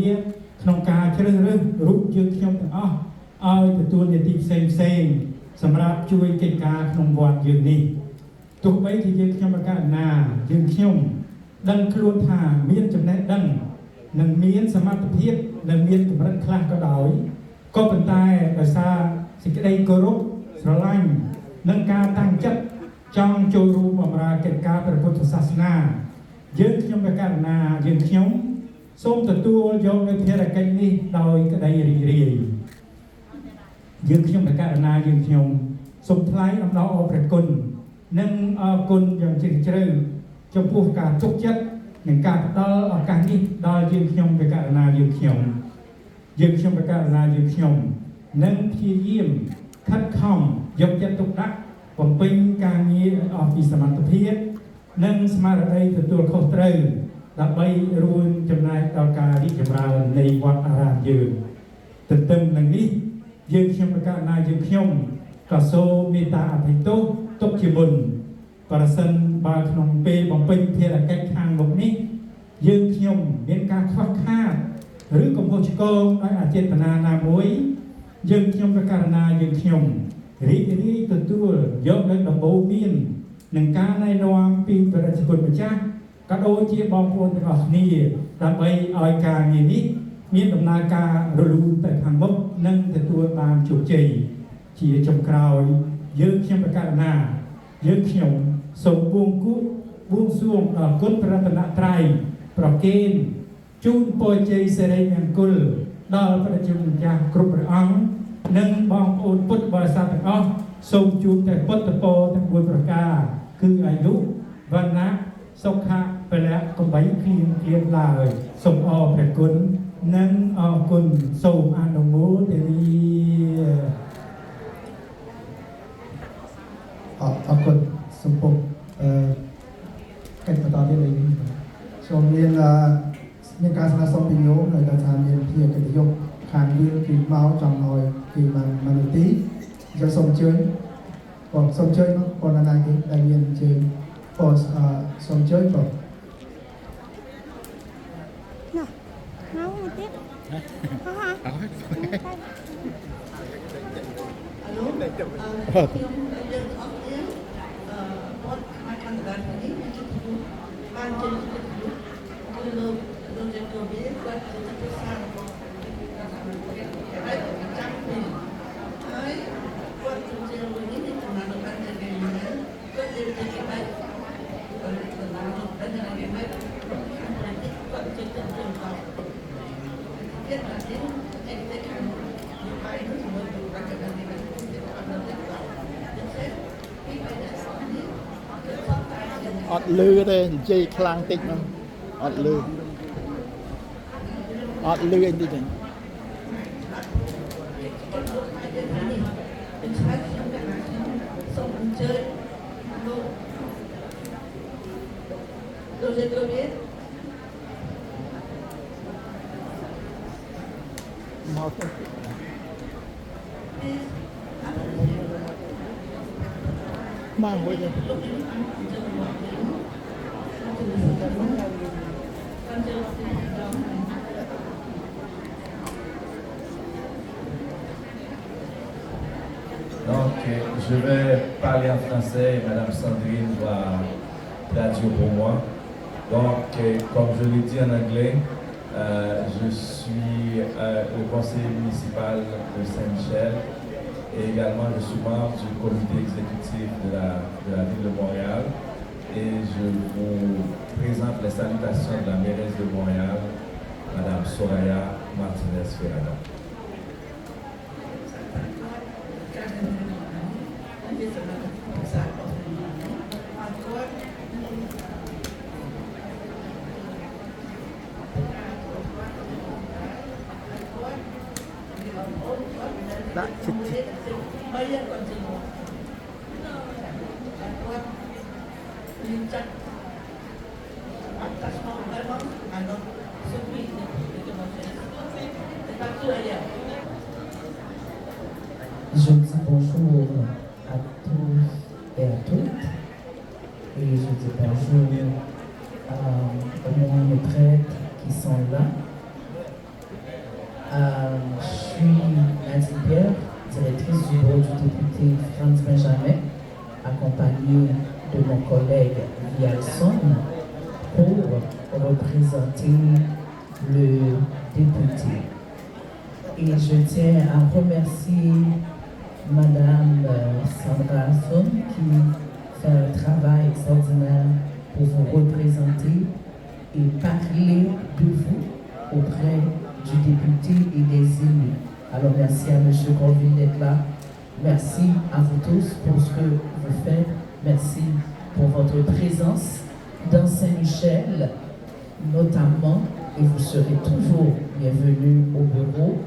ក្នុងការជ្រើសរើសរូបយើងខ្ញុំទាំងអស់ឲ្យទទួលនីតិផ្សេងៗសម្រាប់ជួយកិច្ចការក្នុងវត្តយើងនេះទោះបីជាយើងខ្ញុំប្រកាសណាយើងខ្ញុំដឹងខ្លួនថាមានចំណេះដឹងនិងមានសមត្ថភាពនិងមានកម្រិតខ្លះក៏ដោយក៏ប៉ុន្តែដោយសារសេចក្តីគោរពស្រឡាញ់និងការតាំងចិត្តចង់ចូលរួមបម្រើកិច្ចការព្រះពុទ្ធសាសនាយើងខ្ញុំប្រកាសណាយើងខ្ញុំសូមទទួលយកនៅភារកិច្ចនេះដោយក្តីរីករាយយើងខ្ញុំប្រកាសណាយើងខ្ញុំសូមថ្លែងអំណរអរព្រះគុណនិងអរគុណយ៉ាងជ្រាលជ្រៅចំពោះការទុកចិត្តនិងការផ្ដល់ឱកាសនេះដល់យើងខ្ញុំប្រកាសណាយើងខ្ញុំប្រកាសណាយើងខ្ញុំនិងព្យាយាមខិតខំយកចិត្តទុកដាក់បំពេញការងារឲ្យអស់ពីសមត្ថភាពនិងស្មារតីទទួលខុសត្រូវដើម្បីរួមចំណែកដល់ការរីកចម្រើននៃវត្តអារាមយើងទន្ទឹមនឹងនេះយើងខ្ញុំប្រកាសណាយើងខ្ញុំក៏សូមមេត្តាអភ័យទោសទុកជាមុនប្រសិនបើក្នុងពេលបំពេញភារកិច្ចខាងមុខនេះយើងខ្ញុំមានការខ្វះខាតឬកំហុសឆ្គងដោយអចេតនាណាមួយយើងខ្ញុំប្រកាសណាយើងខ្ញុំរីករាយទទួលយកនៅដំបូន្មាននឹងការណែនាំពីព្រះរាជគុណម្ចាស់ក៏ដូចជាបងប្អូនទាំងអស់គ្នាដើម្បីឲ្យការងារនេះមានដំណើរការរលូនទៅខាងមុខនិងទទួលបានជោគជ័យជាចុងក្រោយយើងខ្ញុំប្រកាសណាយើងខ្ញុំសូមបួងសួងដល់គុណព្រះរតនត្រ័យប្រគេនជូនពរជ័យសិរីមង្គលដល់ព្រះជន្មម្ចាស់គ្រប់ព្រះអង្គនិងបងប្អូនពុទ្ធបរិស័ទទាំងអស់សូមជួបតែពុទ្ធពរទាំង4ប្រការគឺអាយុវណ្ណៈសុខៈពលៈកំបីគ្លៀងគ្លៀនឡើយសូមអរព្រះគុណនិងអរគុណសូមអនុមោទនាអរគុណសំពុកកិច្ចបន្តទៀតនេះសូមមានការស្នើសុំពីញោមហើយថាមានភារកិត្តិយសខាងយើងគឺមកចង់ឲ្យគឺបាននាទីយើងសូមអញ្ជើញបងសូមអញ្ជើញបងណាគេដែលមានអញ្ជើញ or some joy from. Nấu một tiếp. ọt lư thế dây khlang tích nó ọt lư anh đi chẳng mang với nhau. Donc, je vais parler en français et Madame Sandrine va traduire pour moi. Donc, comme je l'ai dit en anglais, je suis au conseil municipal de Saint-Michel et également je suis membre du comité exécutif de la ville de Montréal et je vous présente les salutations de la mairesse de Montréal, Madame Soraya Martinez-Ferrada. Je dis bonjour à tous et à toutes. Et je dis bonjour aux maîtres qui sont là. Je suis Nancy Pierre, directrice du bureau du député Franz Benjamin, accompagnée de mon collègue Vialson pour représenter le député. Et je tiens à remercier Madame Sandra Son qui fait un travail extraordinaire pour vous représenter et parler de vous auprès du député et des élus. Alors merci à M. Colvin d'être là. Merci à vous tous pour ce que vous faites. Merci pour votre présence dans Saint-Michel, notamment, et vous serez toujours bienvenus au bureau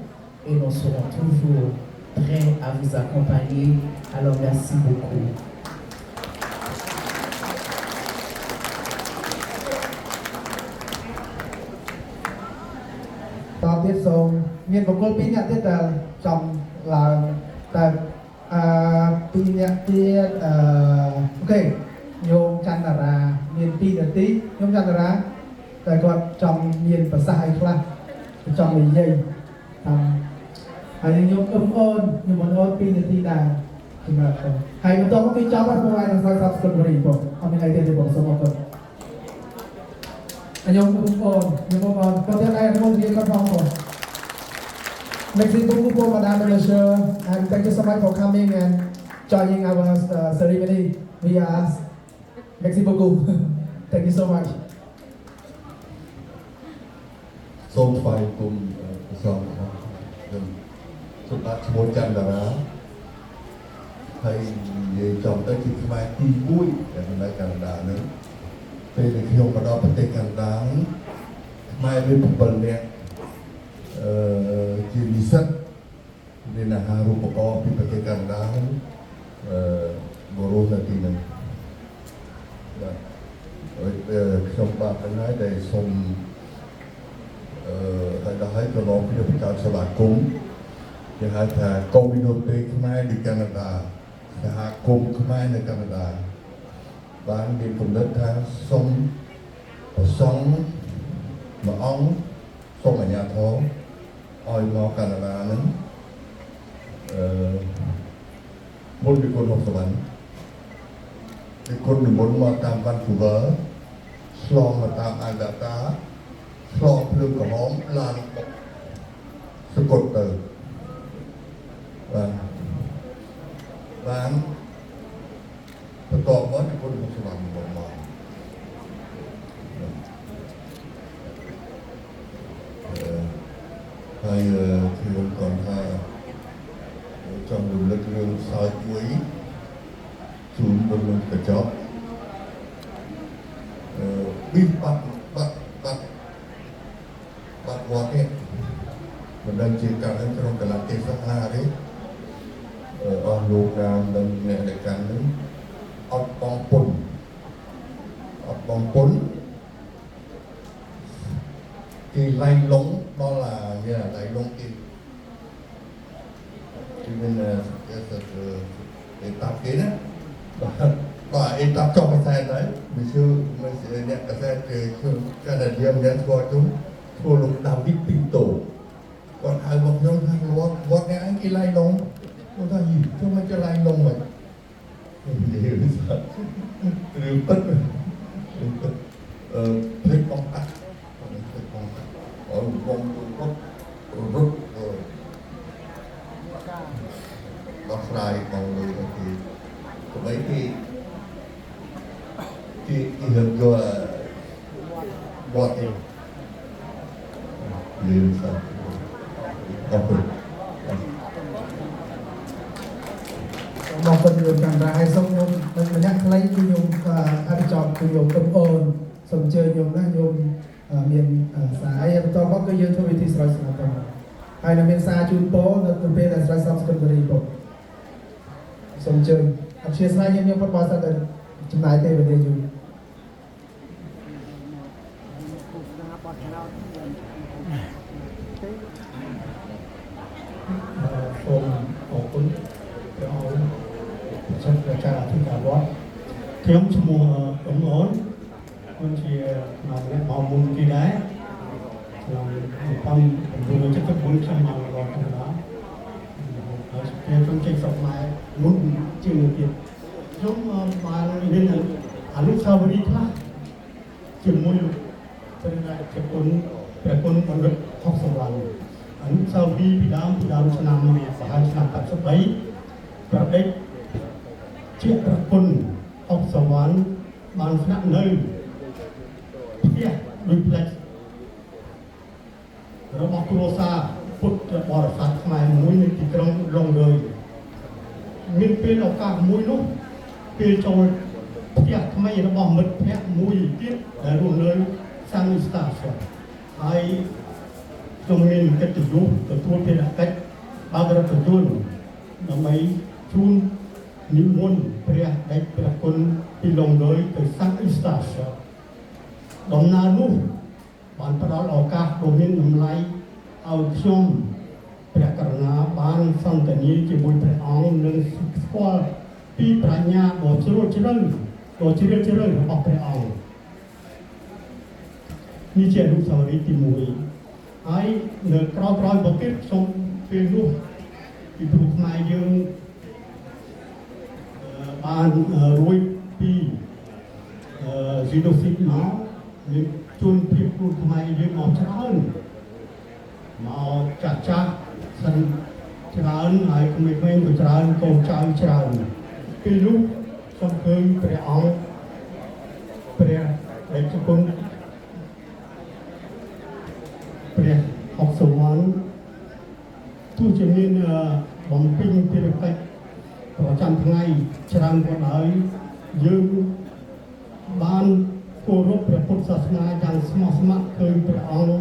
et nous serons toujours prêts à vous accompagner. Alors merci beaucoup. តទៀតសូមមានបុគ្គល2នាក់ទៀតដែលចំឡើងតែ2នាក់ទៀតអូខេញោមចន្ទរាមាន2នាទីញោមចន្ទរាតែគាត់ចង់មានប្រសាសន៍អីខ្លះចង់និយាយហើយញោមអូន2នាទីដែរសម្រាប់ខ្ញុំហើយបន្ទាប់មកគេចាប់ហើយពួកឯងនឹងស្រាប់ស្គត់បរិបទអត់មានអីទេទេបងសូមអរគុណញោមបងគាត់ទៀតឯងមកនិយាយគាត់ផងបង Merci beaucoup pour Madame le Monsieur and thank you so much for coming and joining our ceremony via us. Merci beaucoup. Thank you so much. សូមថ្វាយគុំព្រះសង្ឃខ្ញុំសម្រាប់ឈ្មោះចន្ទរាហើយនិយាយចំទៅជាខ្មែរទី1ដែលនៅកាណាដានេះពេលដែលខ្ញុំមកដល់ប្រទេសកាណាដាខ្មែរមាន7នាក់ជានិស្សិតរៀនអាហារូបករណ៍ពីប្រទេសកាណាដាបរិយាទីនេះបាទខ្ញុំបាទថ្ងៃដែលសូមហើយដល់ហើយកន្លងពីប្រកាសសមាគមគេហៅថា Community ខ្មែរនៅកាណាដាសហគមន៍ខ្មែរនៅកាណាដា បានមានគំនិតថាសូមប្រសង់មួយអង្គសូមអាជ្ញាធរឲ្យមកកាណាដាហ្នឹងមុនពីគុណ60វ៉ាន់ពីគុណនិមន្តមកតាម Vancouver ឆ្លងមកតាម Alberta ឆ្លងភ្លើងក្រហមឡានបុកសកលទៅបានបន្ទាប់មកពីគុណ60វ៉ាន់មកហើយខ្ញុំcònថាចង់រំលឹករឿងសើចមួយជូនដល់លោកកញ្ចប់ពីបាត់វត្តនេះមិនដឹងជាការហ្នឹងក្នុងកលៈទេសនាទេអស់លោករាមនិងអ្នកដែលកាន់នឹងអត់បងពុនគេឡៃឡុងដល់ឡៃឡុងគេមានអេតាប់គេណាបាទអេតាប់ចុះមិនសែនដែរវាជឿមិនអ្នកកសែតគេកាណាឌៀមានស្គាល់ជុំធ្វើលោកដាវីតពីងតូគាត់ហៅមកខ្ញុំថាវត្តអ្នកឯងគេឡៃឡុងគាត់ថាយីធ្វើមិនចេះឡៃឡុងមិននិយាយរឿងពិតភ្លេចបងកាត់អរបងរត់ដោះស្រាយបងលើគេក៏បីគេហឹកយកវត្តនេះលឿនសោះអរគុណបងប្អូនយើងកាមេរ៉ាឲ្យសូមខ្ញុំម្នាក់ខ្លីគឺខ្ញុំអភិចប់គឺខ្ញុំកំអូនសូមអញ្ជើញខ្ញុំណាខ្ញុំមានសារអីបន្តមកគឺយើងធ្វើវិធីស្រោចស្រពទៅហើយនៅមានសារជូនពរនៅពេលដែលស្រោចស្រពសកម្មរីពុកសូមអញ្ជើញអធិស្ឋានខ្ញុំពុទ្ធបរិស័ទដែលចំណាយពេលវេលាយូរសូមអរគុណព្រះអង្គចាត់ប្រកាសអធិការវត្តខ្ញុំឈ្មោះអំអូនខ្ញុំជាមកមុនគេដែរខ្ញុំតាម9ចិត្ត9ឆ្នាំមកវត្តណាហើយខ្ញុំចេញស្រុកខ្មែរមុនជាងទៀតខ្ញុំបានមានអនុស្សាវរីយ៍ខ្លះជាមួយព្រះគុណបណ្ឌិត60វ៉ាន់អនុស្សាវរីយ៍ពីដើមឆ្នាំប្រហែលឆ្នាំ83ប្រដេចជាព្រះគុណ60វ៉ាន់បានស្នាក់នៅផ្ទះដូចផ្លេចរបស់គ្រួសារពុទ្ធបរិស័ទខ្មែរមួយនៅទីក្រុងឡុងរើយមានពេលឱកាសមួយនោះពេលចូលផ្ទះថ្មីរបស់មិត្តភ័ក្តិមួយទៀតដែលរស់នៅសាំងស្តាសហើយខ្ញុំមានកិត្តិយសទទួលភារកិច្ចបើករដ្ឋទូតដើម្បីជូននិមន្តព្រះដេចព្រះគុណពីឡុងរើយទៅសាំងស្តាសដំណើរនោះបានផ្ដល់ឱកាសដ៏មានតម្លៃឲ្យខ្ញុំព្រះករុណាបានសន្ទនាជាមួយព្រះអង្គនិងស្គាល់ពីប្រាជ្ញាដ៏ជ្រាលជ្រៅរបស់ព្រះអង្គនេះជាអនុស្សាវរីយ៍ទី1ហើយនៅក្រោយមកទៀតខ្ញុំពេលនោះពីព្រោះខ្មែរយើងបានរួចពីស៊ីដូស៊ីតមកមានជនភៀសខ្លួនខ្មែរយើងមកច្រើនមកចាស់សិនច្រើនហើយក្មេងៗក៏ច្រើនកូនចៅច្រើនពេលនោះសូមឃើញព្រះអង្គព្រះដេចគុណព្រះ60វ៉ាន់ទោះជាមានបំពេញភារកិច្ចប្រចាំថ្ងៃច្រើនក៏ដោយយើងបានគោរពព្រះពុទ្ធសាសនាយ៉ាងស្មោះស្ម័គ្រឃើញព្រះអង្គ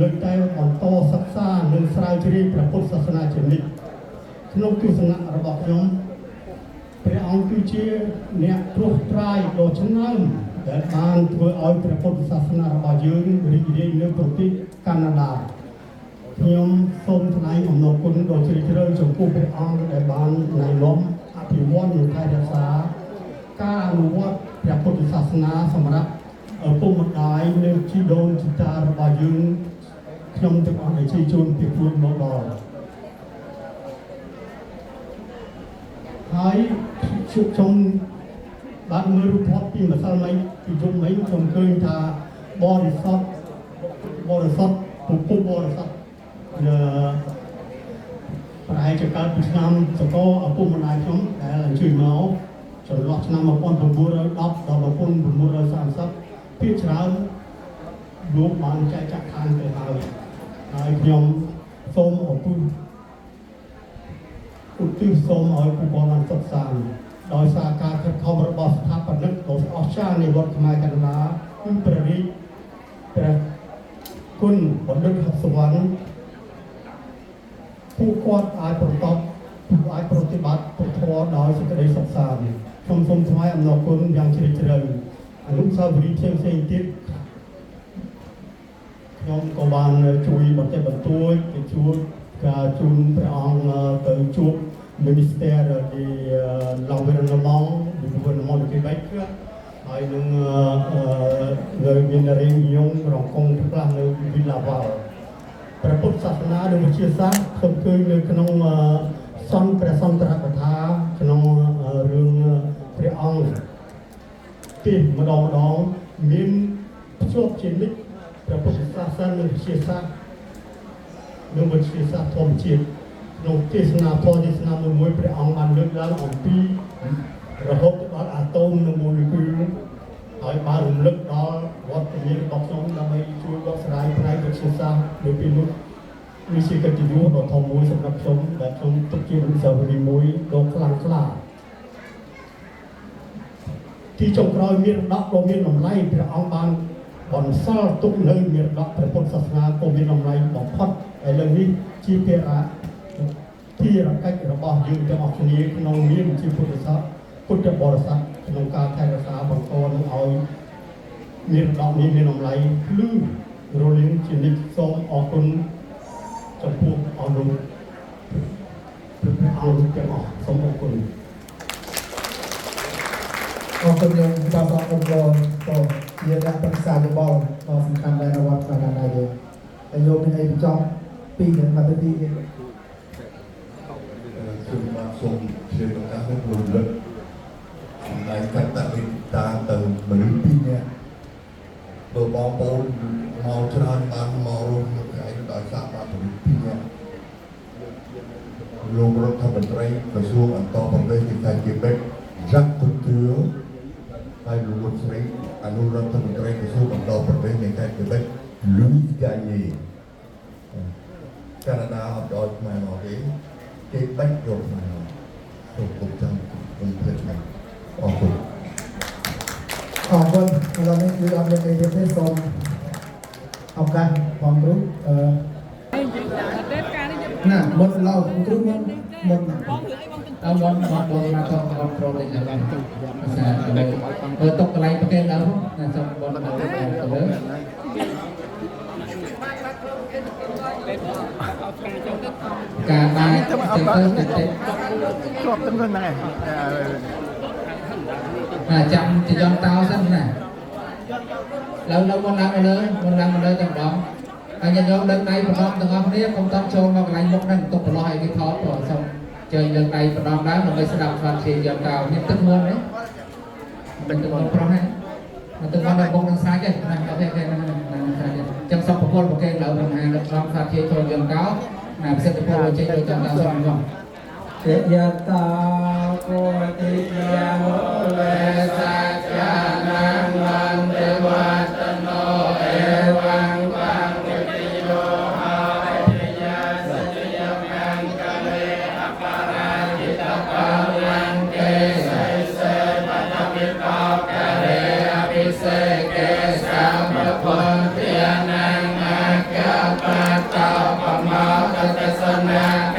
នៅតែបន្តសិក្សានិងស្រាវជ្រាវព្រះពុទ្ធសាសនាជានិច្ចក្នុងទស្សនៈរបស់ខ្ញុំព្រះអង្គគឺជាអ្នកត្រួសត្រាយដ៏ឆ្នើមដែលបានធ្វើឲ្យព្រះពុទ្ធសាសនារបស់យើងរីករាយនៅប្រទេសកាណាដាខ្ញុំសូមថ្លែងអំណរគុណដ៏ជ្រាលជ្រៅចំពោះព្រះអង្គដែលបានណែនាំអភិវឌ្ឍនិងថែរក្សាការអនុវត្តព្រះ សាសនាសម្រាប់ពុកម្ដាយនិងជីដូនជីតារបស់យើងខ្ញុំទាំងអស់ដែលជួយជួនពីខ្លួនមកដល់ហើយខ្ញុំបានមើលរូបភាពពីម្សិលមិញពីយប់មិញខ្ញុំឃើញថាបរិសុទ្ធពុទ្ធបរិសុទ្ធប្រហែលជាកើតពីឆ្នាំសកលឪពុកម្ដាយខ្ញុំដែលអញ្ជើញមកចន្លោះឆ្នាំ1910ដល់1930ពីច្រើនលោកបានចែកចាក់ខាងទៅហើយខ្ញុំសូមឧទ្ទិសសូមឲ្យពួកគាត់បានសិក្សាដោយសារការខិតខំរបស់ស្ថាបនិកដ៏អស្ចារ្យនៃវត្តខ្មែរកាណាដាគឺព្រះរាជព្រះគុណបណ្ឌិតហសវណ្ណពួកគាត់អាចប្រតិបត្តិពុទ្ធធម៌ដោយសេចក្តីសុខសាន្តខ្ញុំសូមថ្លែងអំណរគុណយ៉ាងជ្រាលជ្រៅអនុស្សាវរីយ៍ផ្សេងទៀតខ្ញុំក៏បានជួយបន្តិចបន្តួចទៅជួយការជូនព្រះអង្គទៅជួប Minister di l'environnement du gouvernement du Québec ហើយនឹងមានréunion rencontre ខ្លះនៅ Villaval ព្រះពុទ្ធសាសនានិងវិទ្យាសាស្ត្រខ្ញុំឃើញនៅក្នុងព្រះសន្ទរកថាក្នុងរឿងព្រះអង្គទីម្ដងមានភ្ជាប់ជានិច្ចព្រះពុទ្ធសាសនានិងវិទ្យាសាស្ត្រនិងវិទ្យាសាស្ត្រធម្មជាតិក្នុងទេសនាធម៌ទេសនាមួយព្រះអង្គបានលើកឡើងអំពីរហូតដល់អាតូមនិងម៉ូលេគុលហើយបានរំលឹកដល់វត្តមានរបស់ខ្ញុំដើម្បីជួយបកស្រាយផ្នែកវិទ្យាសាស្ត្រនៅពេលនោះវាជាកិត្តិយសដ៏ធំមួយសម្រាប់ខ្ញុំដែលខ្ញុំទុកជាអនុស្សាវរីយ៍មួយដ៏ខ្លាំងក្លាទីចុងក្រោយមានដកដ៏មានតម្លៃព្រះអង្គបានបន្សល់ទុកនៅមានដកព្រះពុទ្ធសាសនាក៏មានតម្លៃបំផុតហើយលើនេះជាភារកិច្ចរបស់យើងទាំងអស់គ្នាក្នុងនាមជាពុទ្ធបរិស័ទក្នុងការថែរក្សាបន្តនឹងឲ្យមានដកនេះមានតម្លៃគឺរលឹងជានិច្ចសូមអរគុណចំពោះអនុព្រះអង្គទាំងអស់សូមអរគុណយើងបាទអរគុណក៏ជាអ្នកប្រឹក្សាយោបល់ដ៏សំខាន់ដែរនៅវត្តកាណាដាយើងតែយកមានអីបញ្ចប់ពីមកទៅទីទៀតខ្ញុំបាទសូមជម្រាបថាខ្ញុំរំលឹកអំណាចកតវិតាទៅមនុស្សពីរនាក់បើបងប្អូនមកច្រើនបានមករស់នៅថ្ងៃដោយសារបានមនុស្សពីរនាក់លោករដ្ឋមន្ត្រីក្រសួងអន្តរប្រទេសនៃខេត្ត Quebec យ៉ាក់គុនទឿហើយលោកស្រីអនុរដ្ឋមន្ត្រីក្រសួងអន្តរប្រទេសនៃខេត្ត Quebec Louis Gagné កាណាដាអត់ដល់ខ្មែរមកទេគេបាច់យកមកទៅគុំចាំគុំភ្លេចមកអរគុណឥឡូវនេះគឺអត់មានអីទៀតទេសូមឱកាសបងគ្រូណាមុនឡើយគ្រូមុនបងមកទៅគ្រប់គ្រងលេខឡើងទៅភាសាទៅតុកកន្លែងប្រកេនឡើងណាសូមបងមកទៅលើការបានទៅគ្រាប់ទាំងហ្នឹងហើយចាំទីយ៉ងតោសិនណាឡើងមុនឡើងមកលើទាំងដងហើយញ៉ាំយកលើកដៃប្រដងទាំងអស់គ្នាកុំតន់ចូលមកកន្លែងមុខហ្នឹងទុកប្រឡោះឲ្យគេថតព្រោះសូមជើញលើកដៃប្រដងដើមដើម្បីស្ដាប់ស្វាជាយ៉ងតោមានទឹកមុនទេមិនទឹកមុនប្រុសហ្នឹងទឹកមុនដល់បងនឹងសាច់ទេណាអូខេហ្នឹងចាំសុខប្រគល់ប្រកេនឡើងក្នុងហាងដឹកស្វាជាចូលយ៉ងតោណាប្រសិទ្ធភាពចេញដោយចំតោសូមខ្ញុំយតាគោតិយាមលេសច្ចានាងវន្តិវតនោ អេវង្វង្វិតិយោហោតិយាសច្ចយមាំកលេអបរាជិតកលាំងកេសិសេបតវិកោករេអភិសេកេសម្បពន្ទានាងអាកបតោបមោតតសនា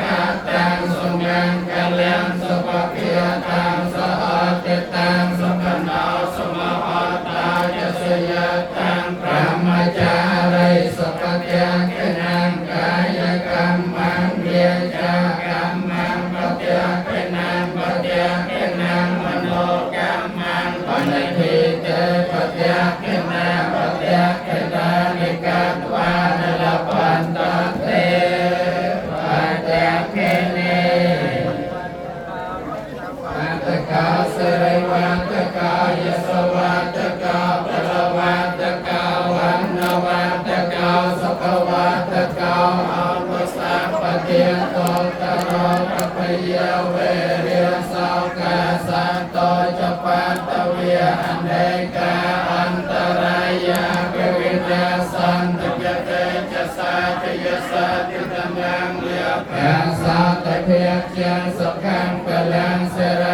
តាំងសុញังកលំសុភភាតាំងសអតិតាំងសុខណោសមហតាយសយតាំងប្រមចារិសុខទាកណាំកាយកម្មងវាចាកម្មងបទាកណាំបទាកណាំមនោកម្មងបនិធិតេ ยเวเรียสาวกาสันโตจปัตตเวียอันเดกาอันตรายาเกวิทยาสันตยเตจะสาจะยสัติตังยังเลียแผงสาตะเพียงเชียงสกังเปลังเสร